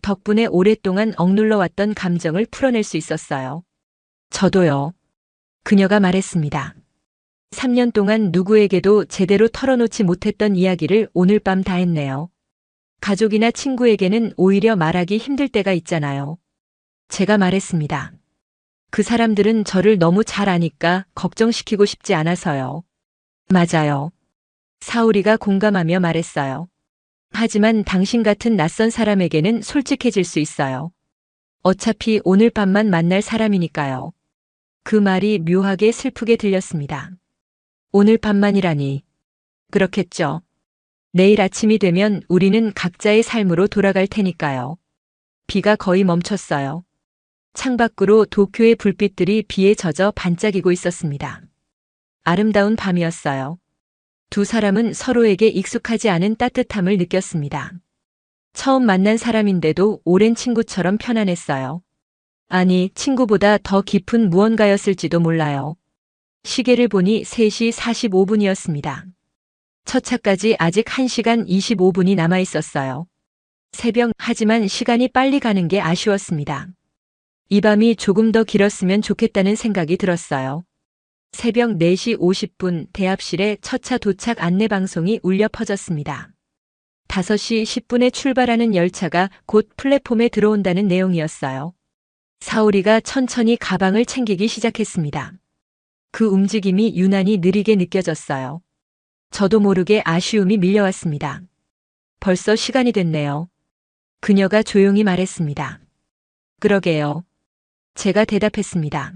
덕분에 오랫동안 억눌러 왔던 감정을 풀어낼 수 있었어요. 저도요. 그녀가 말했습니다. 3년 동안 누구에게도 제대로 털어놓지 못했던 이야기를 오늘 밤 다 했네요. 가족이나 친구에게는 오히려 말하기 힘들 때가 있잖아요. 제가 말했습니다. 그 사람들은 저를 너무 잘 아니까 걱정시키고 싶지 않아서요. 맞아요. 사오리가 공감하며 말했어요. 하지만 당신 같은 낯선 사람에게는 솔직해질 수 있어요. 어차피 오늘 밤만 만날 사람이니까요. 그 말이 묘하게 슬프게 들렸습니다. 오늘 밤만이라니. 그렇겠죠. 내일 아침이 되면 우리는 각자의 삶으로 돌아갈 테니까요. 비가 거의 멈췄어요. 창밖으로 도쿄의 불빛들이 비에 젖어 반짝이고 있었습니다. 아름다운 밤이었어요. 두 사람은 서로에게 익숙하지 않은 따뜻함을 느꼈습니다. 처음 만난 사람인데도 오랜 친구처럼 편안했어요. 아니, 친구보다 더 깊은 무언가였을지도 몰라요. 시계를 보니 3시 45분이었습니다. 첫 차까지 아직 1시간 25분이 남아 있었어요. 새벽, 하지만 시간이 빨리 가는 게 아쉬웠습니다. 이 밤이 조금 더 길었으면 좋겠다는 생각이 들었어요. 새벽 4시 50분 대합실에 첫 차 도착 안내 방송이 울려 퍼졌습니다. 5시 10분에 출발하는 열차가 곧 플랫폼에 들어온다는 내용이었어요. 사오리가 천천히 가방을 챙기기 시작했습니다. 그 움직임이 유난히 느리게 느껴졌어요. 저도 모르게 아쉬움이 밀려왔습니다. 벌써 시간이 됐네요. 그녀가 조용히 말했습니다. 그러게요. 제가 대답했습니다.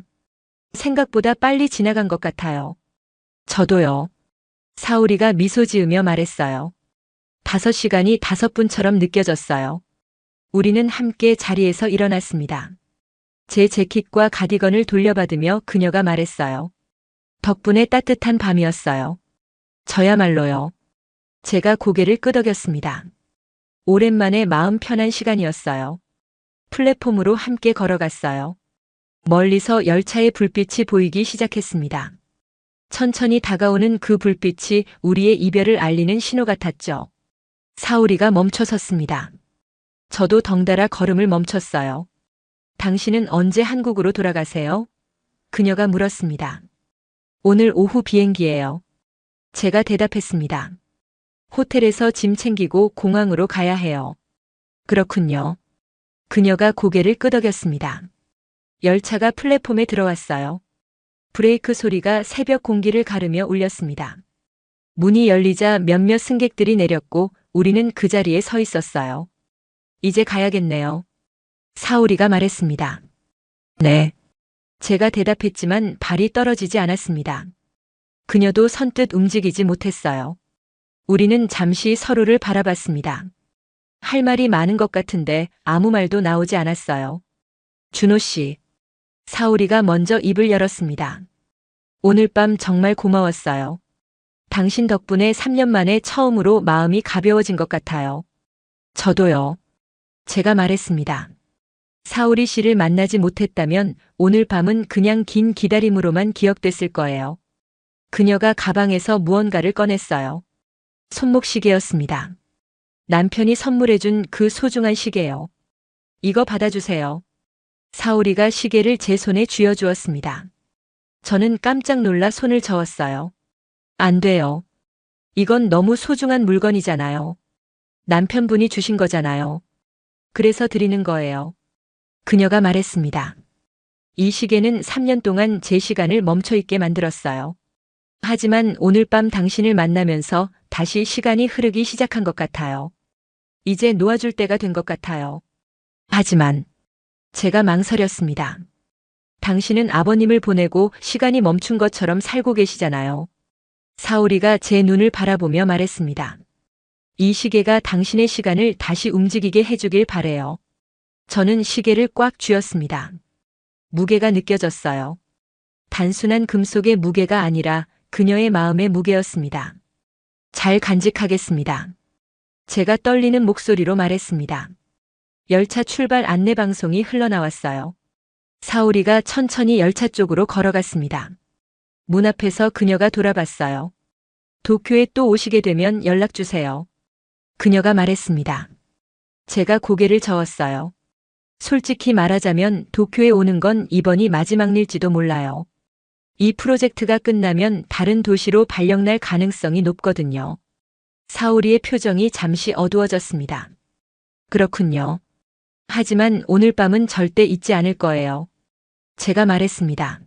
생각보다 빨리 지나간 것 같아요. 저도요. 사오리가 미소 지으며 말했어요. 5시간이 5분처럼 느껴졌어요. 우리는 함께 자리에서 일어났습니다. 제 재킷과 가디건을 돌려받으며 그녀가 말했어요. 덕분에 따뜻한 밤이었어요. 저야말로요. 제가 고개를 끄덕였습니다. 오랜만에 마음 편한 시간이었어요. 플랫폼으로 함께 걸어갔어요. 멀리서 열차의 불빛이 보이기 시작했습니다. 천천히 다가오는 그 불빛이 우리의 이별을 알리는 신호 같았죠. 사오리가 멈춰섰습니다. 저도 덩달아 걸음을 멈췄어요. 당신은 언제 한국으로 돌아가세요? 그녀가 물었습니다. 오늘 오후 비행기예요. 제가 대답했습니다. 호텔에서 짐 챙기고 공항으로 가야 해요. 그렇군요. 그녀가 고개를 끄덕였습니다. 열차가 플랫폼에 들어왔어요. 브레이크 소리가 새벽 공기를 가르며 울렸습니다. 문이 열리자 몇몇 승객들이 내렸고 우리는 그 자리에 서 있었어요. 이제 가야겠네요. 사오리가 말했습니다. 네. 제가 대답했지만 발이 떨어지지 않았습니다. 그녀도 선뜻 움직이지 못했어요. 우리는 잠시 서로를 바라봤습니다. 할 말이 많은 것 같은데 아무 말도 나오지 않았어요. 준호 씨. 사오리가 먼저 입을 열었습니다. 오늘 밤 정말 고마웠어요. 당신 덕분에 3년 만에 처음으로 마음이 가벼워진 것 같아요. 저도요. 제가 말했습니다. 사오리 씨를 만나지 못했다면 오늘 밤은 그냥 긴 기다림으로만 기억됐을 거예요. 그녀가 가방에서 무언가를 꺼냈어요. 손목시계였습니다. 남편이 선물해준 그 소중한 시계요. 이거 받아주세요. 사오리가 시계를 제 손에 쥐어주었습니다. 저는 깜짝 놀라 손을 저었어요. 안 돼요. 이건 너무 소중한 물건이잖아요. 남편분이 주신 거잖아요. 그래서 드리는 거예요. 그녀가 말했습니다. 이 시계는 3년 동안 제 시간을 멈춰있게 만들었어요. 하지만 오늘 밤 당신을 만나면서 다시 시간이 흐르기 시작한 것 같아요. 이제 놓아줄 때가 된 것 같아요. 하지만 제가 망설였습니다. 당신은 아버님을 보내고 시간이 멈춘 것처럼 살고 계시잖아요. 사오리가 제 눈을 바라보며 말했습니다. 이 시계가 당신의 시간을 다시 움직이게 해주길 바래요. 저는 시계를 꽉 쥐었습니다. 무게가 느껴졌어요. 단순한 금속의 무게가 아니라 그녀의 마음의 무게였습니다. 잘 간직하겠습니다. 제가 떨리는 목소리로 말했습니다. 열차 출발 안내 방송이 흘러나왔어요. 사오리가 천천히 열차 쪽으로 걸어갔습니다. 문 앞에서 그녀가 돌아봤어요. 도쿄에 또 오시게 되면 연락주세요. 그녀가 말했습니다. 제가 고개를 저었어요. 솔직히 말하자면 도쿄에 오는 건 이번이 마지막 일지도 몰라요. 이 프로젝트가 끝나면 다른 도시로 발령 날 가능성이 높거든요. 사오리의 표정이 잠시 어두워졌습니다. 그렇군요. 하지만 오늘 밤은 절대 잊지 않을 거예요. 제가 말했습니다.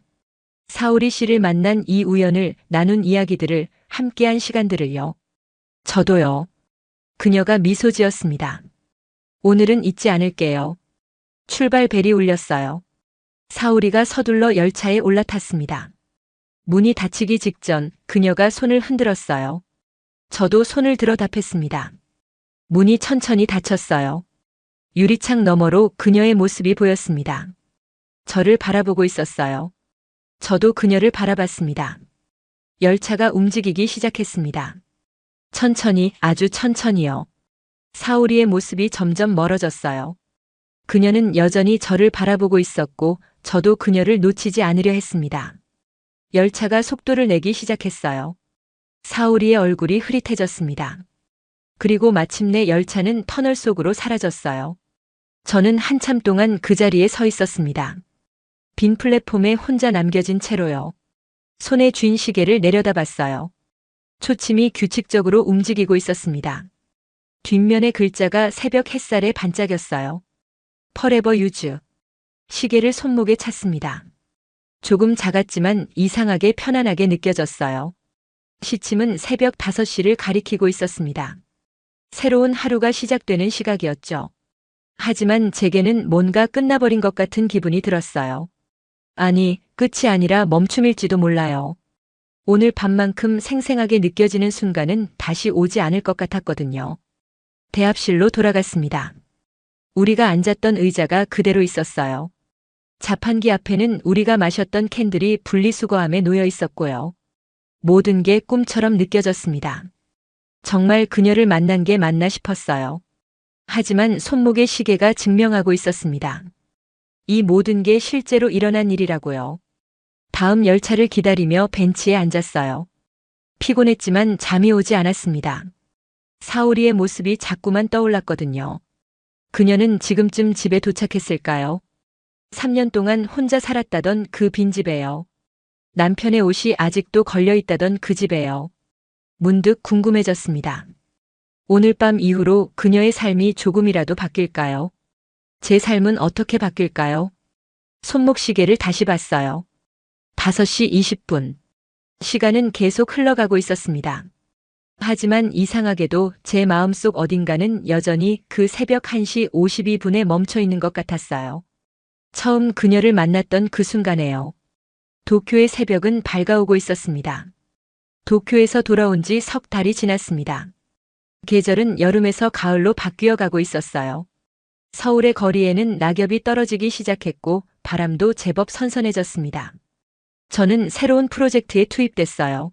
사오리 씨를 만난 이 우연을, 나눈 이야기들을, 함께한 시간들을요. 저도요. 그녀가 미소 지었습니다. 오늘은 잊지 않을게요. 출발 벨이 울렸어요. 사오리가 서둘러 열차에 올라탔습니다. 문이 닫히기 직전 그녀가 손을 흔들었어요. 저도 손을 들어 답했습니다. 문이 천천히 닫혔어요. 유리창 너머로 그녀의 모습이 보였습니다. 저를 바라보고 있었어요. 저도 그녀를 바라봤습니다. 열차가 움직이기 시작했습니다. 천천히, 아주 천천히요. 사오리의 모습이 점점 멀어졌어요. 그녀는 여전히 저를 바라보고 있었고 저도 그녀를 놓치지 않으려 했습니다. 열차가 속도를 내기 시작했어요. 사오리의 얼굴이 흐릿해졌습니다. 그리고 마침내 열차는 터널 속으로 사라졌어요. 저는 한참 동안 그 자리에 서 있었습니다. 빈 플랫폼에 혼자 남겨진 채로요. 손에 쥔 시계를 내려다봤어요. 초침이 규칙적으로 움직이고 있었습니다. 뒷면의 글자가 새벽 햇살에 반짝였어요. Forever Yours. 시계를 손목에 찼습니다. 조금 작았지만 이상하게 편안하게 느껴졌어요. 시침은 새벽 5시를 가리키고 있었습니다. 새로운 하루가 시작되는 시각이었죠. 하지만 제게는 뭔가 끝나버린 것 같은 기분이 들었어요. 아니, 끝이 아니라 멈춤일지도 몰라요. 오늘 밤만큼 생생하게 느껴지는 순간은 다시 오지 않을 것 같았거든요. 대합실로 돌아갔습니다. 우리가 앉았던 의자가 그대로 있었어요. 자판기 앞에는 우리가 마셨던 캔들이 분리수거함에 놓여 있었고요. 모든 게 꿈처럼 느껴졌습니다. 정말 그녀를 만난 게 맞나 싶었어요. 하지만 손목의 시계가 증명하고 있었습니다. 이 모든 게 실제로 일어난 일이라고요. 다음 열차를 기다리며 벤치에 앉았어요. 피곤했지만 잠이 오지 않았습니다. 사오리의 모습이 자꾸만 떠올랐거든요. 그녀는 지금쯤 집에 도착했을까요? 3년 동안 혼자 살았다던 그 빈집에요. 남편의 옷이 아직도 걸려있다던 그 집에요. 문득 궁금해졌습니다. 오늘 밤 이후로 그녀의 삶이 조금이라도 바뀔까요? 제 삶은 어떻게 바뀔까요? 손목시계를 다시 봤어요. 5시 20분. 시간은 계속 흘러가고 있었습니다. 하지만 이상하게도 제 마음속 어딘가는 여전히 그 새벽 1시 52분에 멈춰 있는 것 같았어요. 처음 그녀를 만났던 그 순간에요. 도쿄의 새벽은 밝아오고 있었습니다. 도쿄에서 돌아온 지 석 달이 지났습니다. 계절은 여름에서 가을로 바뀌어 가고 있었어요. 서울의 거리에는 낙엽이 떨어지기 시작했고 바람도 제법 선선해졌습니다. 저는 새로운 프로젝트에 투입됐어요.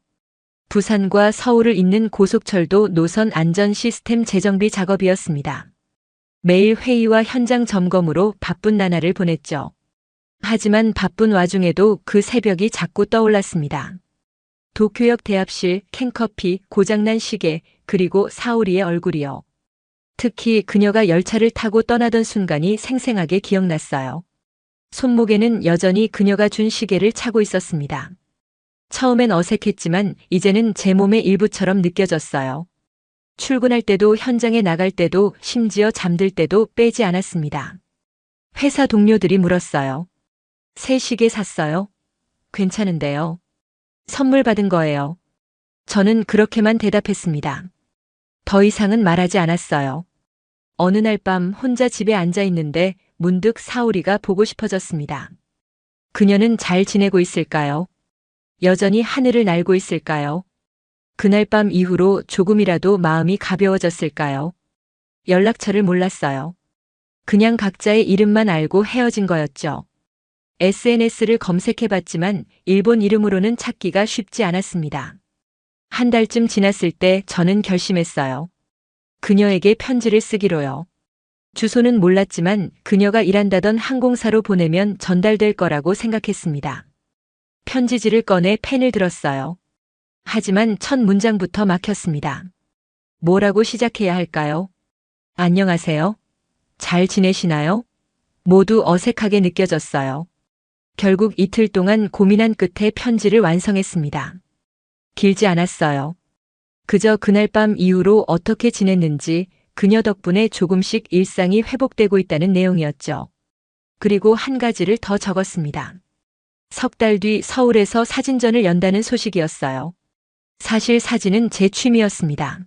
부산과 서울을 잇는 고속철도 노선 안전 시스템 재정비 작업이었습니다. 매일 회의와 현장 점검으로 바쁜 나날을 보냈죠. 하지만 바쁜 와중에도 그 새벽이 자꾸 떠올랐습니다. 도쿄역 대합실, 캔커피, 고장난 시계, 그리고 사오리의 얼굴이요. 특히 그녀가 열차를 타고 떠나던 순간이 생생하게 기억났어요. 손목에는 여전히 그녀가 준 시계를 차고 있었습니다. 처음엔 어색했지만 이제는 제 몸의 일부처럼 느껴졌어요. 출근할 때도 현장에 나갈 때도 심지어 잠들 때도 빼지 않았습니다. 회사 동료들이 물었어요. 새 시계 샀어요? 괜찮은데요. 선물 받은 거예요. 저는 그렇게만 대답했습니다. 더 이상은 말하지 않았어요. 어느 날 밤 혼자 집에 앉아 있는데 문득 사오리가 보고 싶어졌습니다. 그녀는 잘 지내고 있을까요? 여전히 하늘을 날고 있을까요? 그날 밤 이후로 조금이라도 마음이 가벼워졌을까요? 연락처를 몰랐어요. 그냥 각자의 이름만 알고 헤어진 거였죠. SNS를 검색해봤지만 일본 이름으로는 찾기가 쉽지 않았습니다. 한 달쯤 지났을 때 저는 결심했어요. 그녀에게 편지를 쓰기로요. 주소는 몰랐지만 그녀가 일한다던 항공사로 보내면 전달될 거라고 생각했습니다. 편지지를 꺼내 펜을 들었어요. 하지만 첫 문장부터 막혔습니다. 뭐라고 시작해야 할까요? 안녕하세요. 잘 지내시나요? 모두 어색하게 느껴졌어요. 결국 이틀 동안 고민한 끝에 편지를 완성했습니다. 길지 않았어요. 그저 그날 밤 이후로 어떻게 지냈는지 그녀 덕분에 조금씩 일상이 회복되고 있다는 내용이었죠. 그리고 한 가지를 더 적었습니다. 석 달 뒤 서울에서 사진전을 연다는 소식이었어요. 사실 사진은 제 취미였습니다.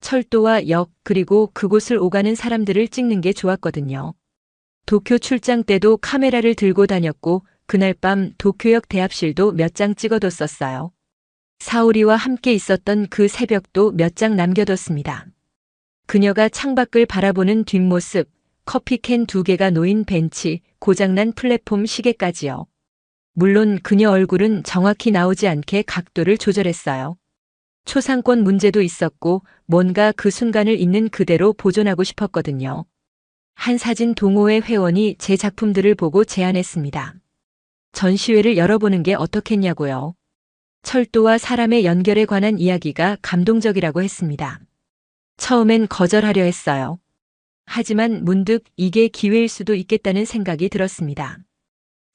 철도와 역 그리고 그곳을 오가는 사람들을 찍는 게 좋았거든요. 도쿄 출장 때도 카메라를 들고 다녔고 그날 밤 도쿄역 대합실도 몇 장 찍어뒀었어요. 사오리와 함께 있었던 그 새벽도 몇 장 남겨뒀습니다. 그녀가 창밖을 바라보는 뒷모습, 커피캔 2개가 놓인 벤치, 고장난 플랫폼 시계까지요. 물론 그녀 얼굴은 정확히 나오지 않게 각도를 조절했어요. 초상권 문제도 있었고 뭔가 그 순간을 있는 그대로 보존하고 싶었거든요. 한 사진 동호회 회원이 제 작품들을 보고 제안했습니다. 전시회를 열어보는 게 어떻겠냐고요. 철도와 사람의 연결에 관한 이야기가 감동적이라고 했습니다. 처음엔 거절하려 했어요. 하지만 문득 이게 기회일 수도 있겠다는 생각이 들었습니다.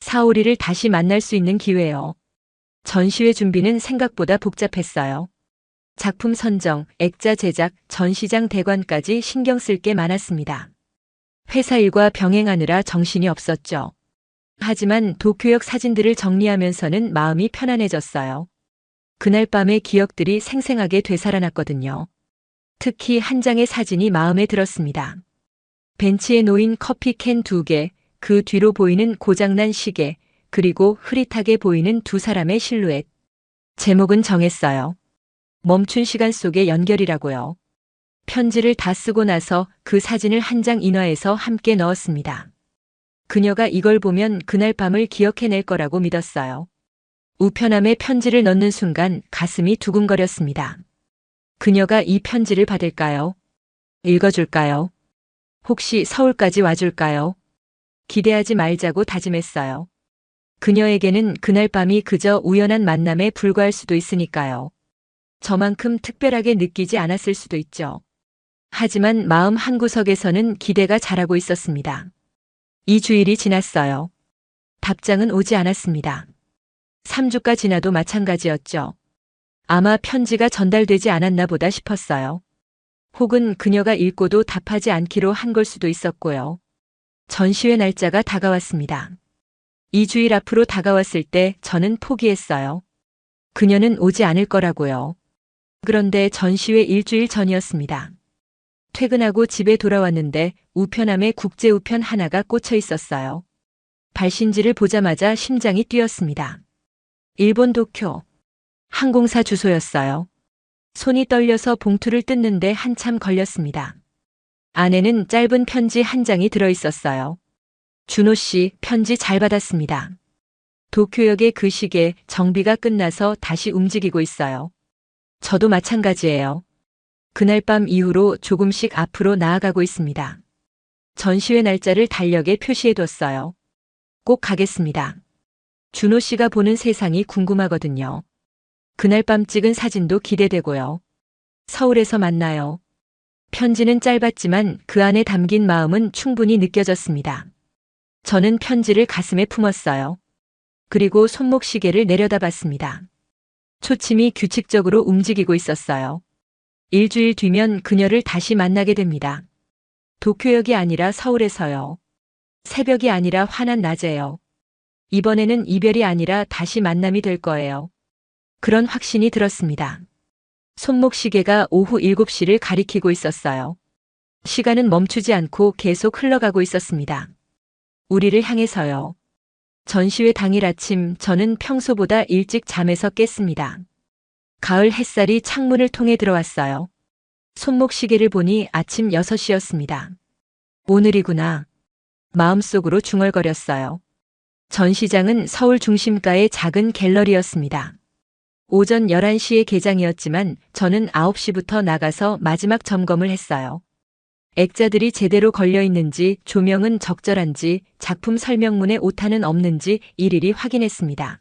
사오리를 다시 만날 수 있는 기회요. 전시회 준비는 생각보다 복잡했어요. 작품 선정, 액자 제작, 전시장 대관까지 신경 쓸 게 많았습니다. 회사 일과 병행하느라 정신이 없었죠. 하지만 도쿄역 사진들을 정리하면서는 마음이 편안해졌어요. 그날 밤의 기억들이 생생하게 되살아났거든요. 특히 한 장의 사진이 마음에 들었습니다. 벤치에 놓인 커피캔 2개, 그 뒤로 보이는 고장난 시계, 그리고 흐릿하게 보이는 두 사람의 실루엣. 제목은 정했어요. 멈춘 시간 속의 연결이라고요. 편지를 다 쓰고 나서 그 사진을 한 장 인화해서 함께 넣었습니다. 그녀가 이걸 보면 그날 밤을 기억해낼 거라고 믿었어요. 우편함에 편지를 넣는 순간 가슴이 두근거렸습니다. 그녀가 이 편지를 받을까요? 읽어줄까요? 혹시 서울까지 와줄까요? 기대하지 말자고 다짐했어요. 그녀에게는 그날 밤이 그저 우연한 만남에 불과할 수도 있으니까요. 저만큼 특별하게 느끼지 않았을 수도 있죠. 하지만 마음 한구석에서는 기대가 자라고 있었습니다. 2주일이 지났어요. 답장은 오지 않았습니다. 3주가 지나도 마찬가지였죠. 아마 편지가 전달되지 않았나 보다 싶었어요. 혹은 그녀가 읽고도 답하지 않기로 한 걸 수도 있었고요. 전시회 날짜가 다가왔습니다. 2주일 앞으로 다가왔을 때 저는 포기했어요. 그녀는 오지 않을 거라고요. 그런데 전시회 일주일 전이었습니다. 퇴근하고 집에 돌아왔는데 우편함에 국제 우편 하나가 꽂혀 있었어요. 발신지를 보자마자 심장이 뛰었습니다. 일본 도쿄. 항공사 주소였어요. 손이 떨려서 봉투를 뜯는데 한참 걸렸습니다. 안에는 짧은 편지 한 장이 들어 있었어요. 준호 씨, 편지 잘 받았습니다. 도쿄역의 그 시계 정비가 끝나서 다시 움직이고 있어요. 저도 마찬가지예요. 그날 밤 이후로 조금씩 앞으로 나아가고 있습니다. 전시회 날짜를 달력에 표시해뒀어요. 꼭 가겠습니다. 준호 씨가 보는 세상이 궁금하거든요. 그날 밤 찍은 사진도 기대되고요. 서울에서 만나요. 편지는 짧았지만 그 안에 담긴 마음은 충분히 느껴졌습니다. 저는 편지를 가슴에 품었어요. 그리고 손목시계를 내려다봤습니다. 초침이 규칙적으로 움직이고 있었어요. 일주일 뒤면 그녀를 다시 만나게 됩니다. 도쿄역이 아니라 서울에서요. 새벽이 아니라 환한 낮에요. 이번에는 이별이 아니라 다시 만남이 될 거예요. 그런 확신이 들었습니다. 손목시계가 오후 7시를 가리키고 있었어요. 시간은 멈추지 않고 계속 흘러가고 있었습니다. 우리를 향해서요. 전시회 당일 아침 저는 평소보다 일찍 잠에서 깼습니다. 가을 햇살이 창문을 통해 들어왔어요. 손목시계를 보니 아침 6시였습니다. 오늘이구나. 마음속으로 중얼거렸어요. 전시장은 서울 중심가의 작은 갤러리였습니다. 오전 11시에 개장이었지만 저는 9시부터 나가서 마지막 점검을 했어요. 액자들이 제대로 걸려 있는지, 조명은 적절한지, 작품 설명문에 오타는 없는지 일일이 확인했습니다.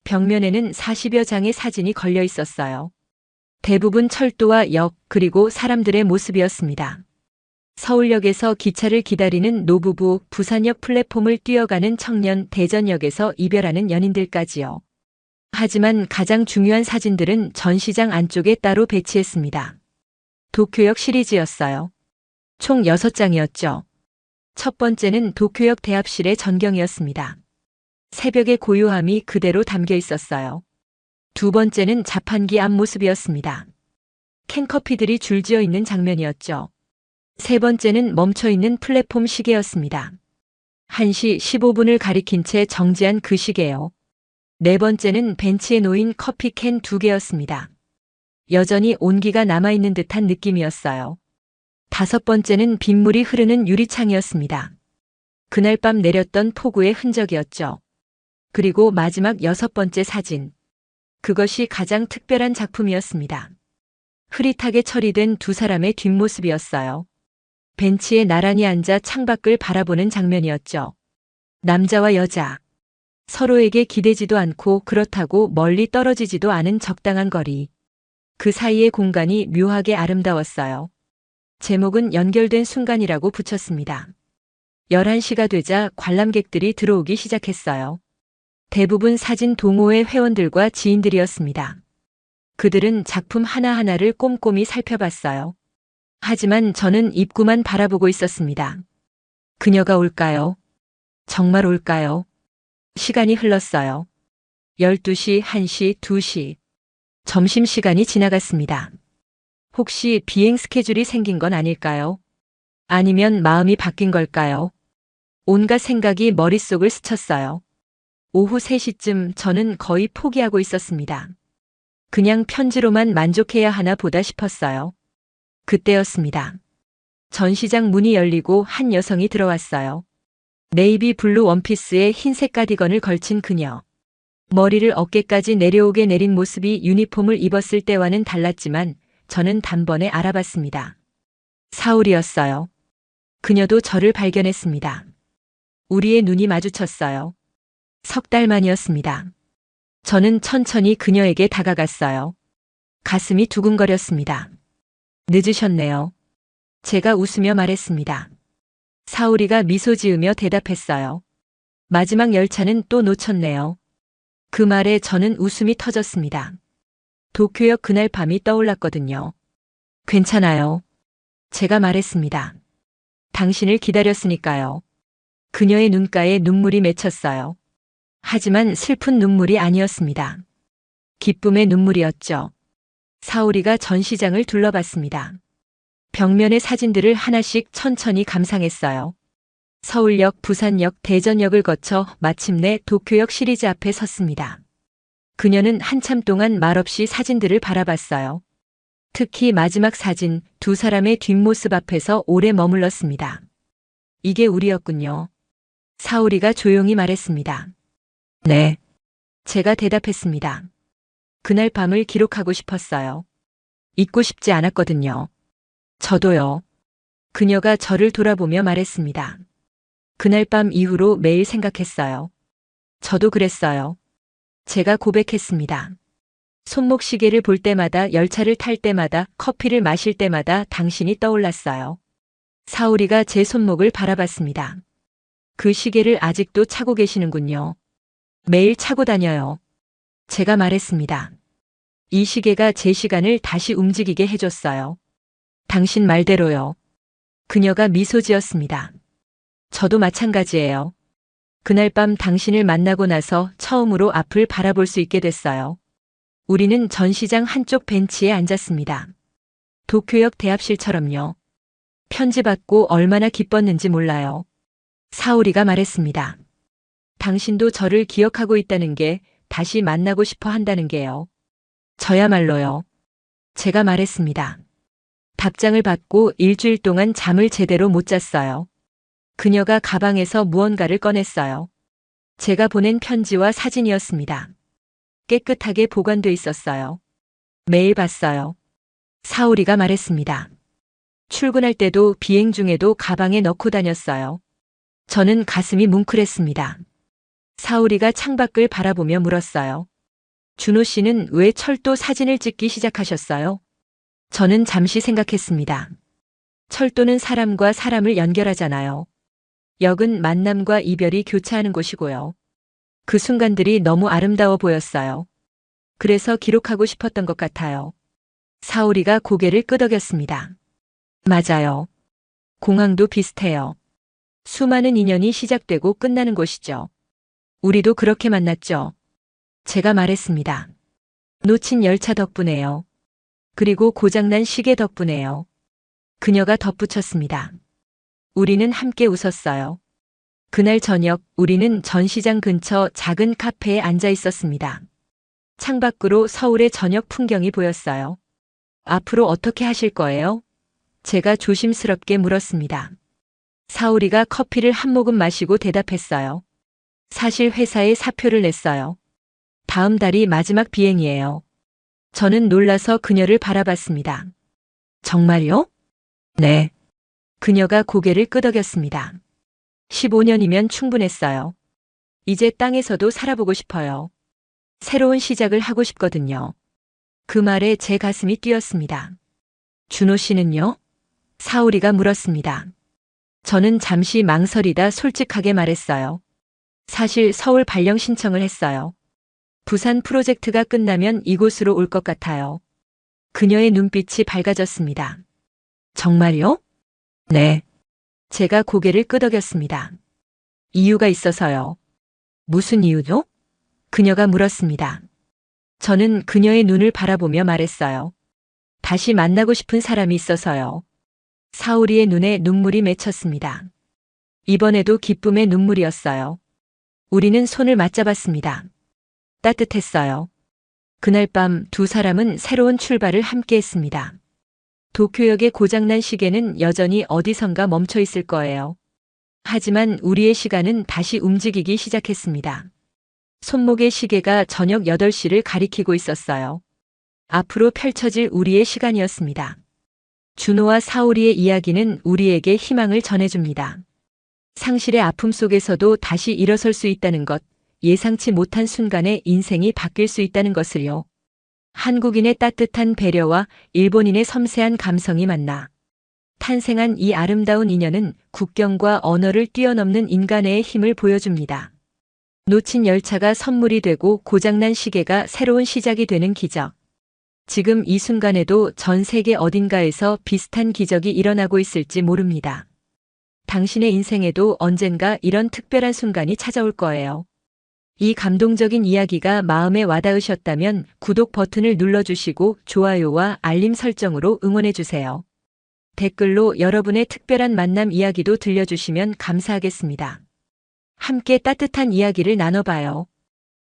벽면에는 40여 장의 사진이 걸려 있었어요. 대부분 철도와 역, 그리고 사람들의 모습이었습니다. 서울역에서 기차를 기다리는 노부부, 부산역 플랫폼을 뛰어가는 청년, 대전역에서 이별하는 연인들까지요. 하지만 가장 중요한 사진들은 전시장 안쪽에 따로 배치했습니다. 도쿄역 시리즈였어요. 총 6장이었죠. 첫 번째는 도쿄역 대합실의 전경이었습니다. 새벽의 고요함이 그대로 담겨 있었어요. 두 번째는 자판기 앞모습이었습니다. 캔커피들이 줄지어 있는 장면이었죠. 세 번째는 멈춰있는 플랫폼 시계였습니다. 1시 15분을 가리킨 채 정지한 그 시계요. 네 번째는 벤치에 놓인 커피캔 2개였습니다. 여전히 온기가 남아있는 듯한 느낌이었어요. 다섯 번째는 빗물이 흐르는 유리창이었습니다. 그날 밤 내렸던 폭우의 흔적이었죠. 그리고 마지막 6번째 사진. 그것이 가장 특별한 작품이었습니다. 흐릿하게 처리된 두 사람의 뒷모습이었어요. 벤치에 나란히 앉아 창밖을 바라보는 장면이었죠. 남자와 여자. 서로에게 기대지도 않고 그렇다고 멀리 떨어지지도 않은 적당한 거리. 그 사이의 공간이 묘하게 아름다웠어요. 제목은 연결된 순간이라고 붙였습니다. 11시가 되자 관람객들이 들어오기 시작했어요. 대부분 사진 동호회 회원들과 지인들이었습니다. 그들은 작품 하나하나를 꼼꼼히 살펴봤어요. 하지만 저는 입구만 바라보고 있었습니다. 그녀가 올까요? 정말 올까요? 시간이 흘렀어요. 12시, 1시, 2시. 점심시간이 지나갔습니다. 혹시 비행 스케줄이 생긴 건 아닐까요? 아니면 마음이 바뀐 걸까요? 온갖 생각이 머릿속을 스쳤어요. 오후 3시쯤 저는 거의 포기하고 있었습니다. 그냥 편지로만 만족해야 하나 보다 싶었어요. 그때였습니다. 전시장 문이 열리고 한 여성이 들어왔어요. 네이비 블루 원피스에 흰색 가디건을 걸친 그녀. 머리를 어깨까지 내려오게 내린 모습이 유니폼을 입었을 때와는 달랐지만 저는 단번에 알아봤습니다. 사울이었어요. 그녀도 저를 발견했습니다. 우리의 눈이 마주쳤어요. 석 달 만이었습니다. 저는 천천히 그녀에게 다가갔어요. 가슴이 두근거렸습니다. 늦으셨네요. 제가 웃으며 말했습니다. 사울이가 미소 지으며 대답했어요. 마지막 열차는 또 놓쳤네요. 그 말에 저는 웃음이 터졌습니다. 도쿄역 그날 밤이 떠올랐거든요. 괜찮아요. 제가 말했습니다. 당신을 기다렸으니까요. 그녀의 눈가에 눈물이 맺혔어요. 하지만 슬픈 눈물이 아니었습니다. 기쁨의 눈물이었죠. 사울이가 전시장을 둘러봤습니다. 벽면의 사진들을 하나씩 천천히 감상했어요. 서울역, 부산역, 대전역을 거쳐 마침내 도쿄역 시리즈 앞에 섰습니다. 그녀는 한참 동안 말없이 사진들을 바라봤어요. 특히 마지막 사진, 두 사람의 뒷모습 앞에서 오래 머물렀습니다. 이게 우리였군요. 사오리가 조용히 말했습니다. 네. 제가 대답했습니다. 그날 밤을 기록하고 싶었어요. 잊고 싶지 않았거든요. 저도요. 그녀가 저를 돌아보며 말했습니다. 그날 밤 이후로 매일 생각했어요. 저도 그랬어요. 제가 고백했습니다. 손목 시계를 볼 때마다, 열차를 탈 때마다, 커피를 마실 때마다 당신이 떠올랐어요. 사오리가 제 손목을 바라봤습니다. 그 시계를 아직도 차고 계시는군요. 매일 차고 다녀요. 제가 말했습니다. 이 시계가 제 시간을 다시 움직이게 해줬어요. 당신 말대로요. 그녀가 미소 지었습니다. 저도 마찬가지예요. 그날 밤 당신을 만나고 나서 처음으로 앞을 바라볼 수 있게 됐어요. 우리는 전시장 한쪽 벤치에 앉았습니다. 도쿄역 대합실처럼요. 편지 받고 얼마나 기뻤는지 몰라요. 사오리가 말했습니다. 당신도 저를 기억하고 있다는 게, 다시 만나고 싶어 한다는 게요. 저야말로요. 제가 말했습니다. 답장을 받고 일주일 동안 잠을 제대로 못 잤어요. 그녀가 가방에서 무언가를 꺼냈어요. 제가 보낸 편지와 사진이었습니다. 깨끗하게 보관돼 있었어요. 매일 봤어요. 사오리가 말했습니다. 출근할 때도 비행 중에도 가방에 넣고 다녔어요. 저는 가슴이 뭉클했습니다. 사오리가 창밖을 바라보며 물었어요. 준호 씨는 왜 철도 사진을 찍기 시작하셨어요? 저는 잠시 생각했습니다. 철도는 사람과 사람을 연결하잖아요. 역은 만남과 이별이 교차하는 곳이고요. 그 순간들이 너무 아름다워 보였어요. 그래서 기록하고 싶었던 것 같아요. 사오리가 고개를 끄덕였습니다. 맞아요. 공항도 비슷해요. 수많은 인연이 시작되고 끝나는 곳이죠. 우리도 그렇게 만났죠. 제가 말했습니다. 놓친 열차 덕분에요. 그리고 고장난 시계 덕분에요. 그녀가 덧붙였습니다. 우리는 함께 웃었어요. 그날 저녁 우리는 전시장 근처 작은 카페에 앉아 있었습니다. 창밖으로 서울의 저녁 풍경이 보였어요. 앞으로 어떻게 하실 거예요? 제가 조심스럽게 물었습니다. 사오리가 커피를 한 모금 마시고 대답했어요. 사실 회사에 사표를 냈어요. 다음 달이 마지막 비행이에요. 저는 놀라서 그녀를 바라봤습니다. 정말요? 네. 그녀가 고개를 끄덕였습니다. 15년이면 충분했어요. 이제 땅에서도 살아보고 싶어요. 새로운 시작을 하고 싶거든요. 그 말에 제 가슴이 뛰었습니다. 준호 씨는요? 사오리가 물었습니다. 저는 잠시 망설이다 솔직하게 말했어요. 사실 서울 발령 신청을 했어요. 부산 프로젝트가 끝나면 이곳으로 올 것 같아요. 그녀의 눈빛이 밝아졌습니다. 정말요? 네. 제가 고개를 끄덕였습니다. 이유가 있어서요. 무슨 이유죠? 그녀가 물었습니다. 저는 그녀의 눈을 바라보며 말했어요. 다시 만나고 싶은 사람이 있어서요. 사오리의 눈에 눈물이 맺혔습니다. 이번에도 기쁨의 눈물이었어요. 우리는 손을 맞잡았습니다. 따뜻했어요. 그날 밤 두 사람은 새로운 출발을 함께 했습니다. 도쿄역의 고장난 시계는 여전히 어디선가 멈춰 있을 거예요. 하지만 우리의 시간은 다시 움직이기 시작했습니다. 손목의 시계가 저녁 8시를 가리키고 있었어요. 앞으로 펼쳐질 우리의 시간이었습니다. 준호와 사오리의 이야기는 우리에게 희망을 전해줍니다. 상실의 아픔 속에서도 다시 일어설 수 있다는 것, 예상치 못한 순간에 인생이 바뀔 수 있다는 것을요. 한국인의 따뜻한 배려와 일본인의 섬세한 감성이 만나 탄생한 이 아름다운 인연은 국경과 언어를 뛰어넘는 인간의 힘을 보여줍니다. 놓친 열차가 선물이 되고 고장난 시계가 새로운 시작이 되는 기적. 지금 이 순간에도 전 세계 어딘가에서 비슷한 기적이 일어나고 있을지 모릅니다. 당신의 인생에도 언젠가 이런 특별한 순간이 찾아올 거예요. 이 감동적인 이야기가 마음에 와닿으셨다면 구독 버튼을 눌러주시고 좋아요와 알림 설정으로 응원해주세요. 댓글로 여러분의 특별한 만남 이야기도 들려주시면 감사하겠습니다. 함께 따뜻한 이야기를 나눠봐요.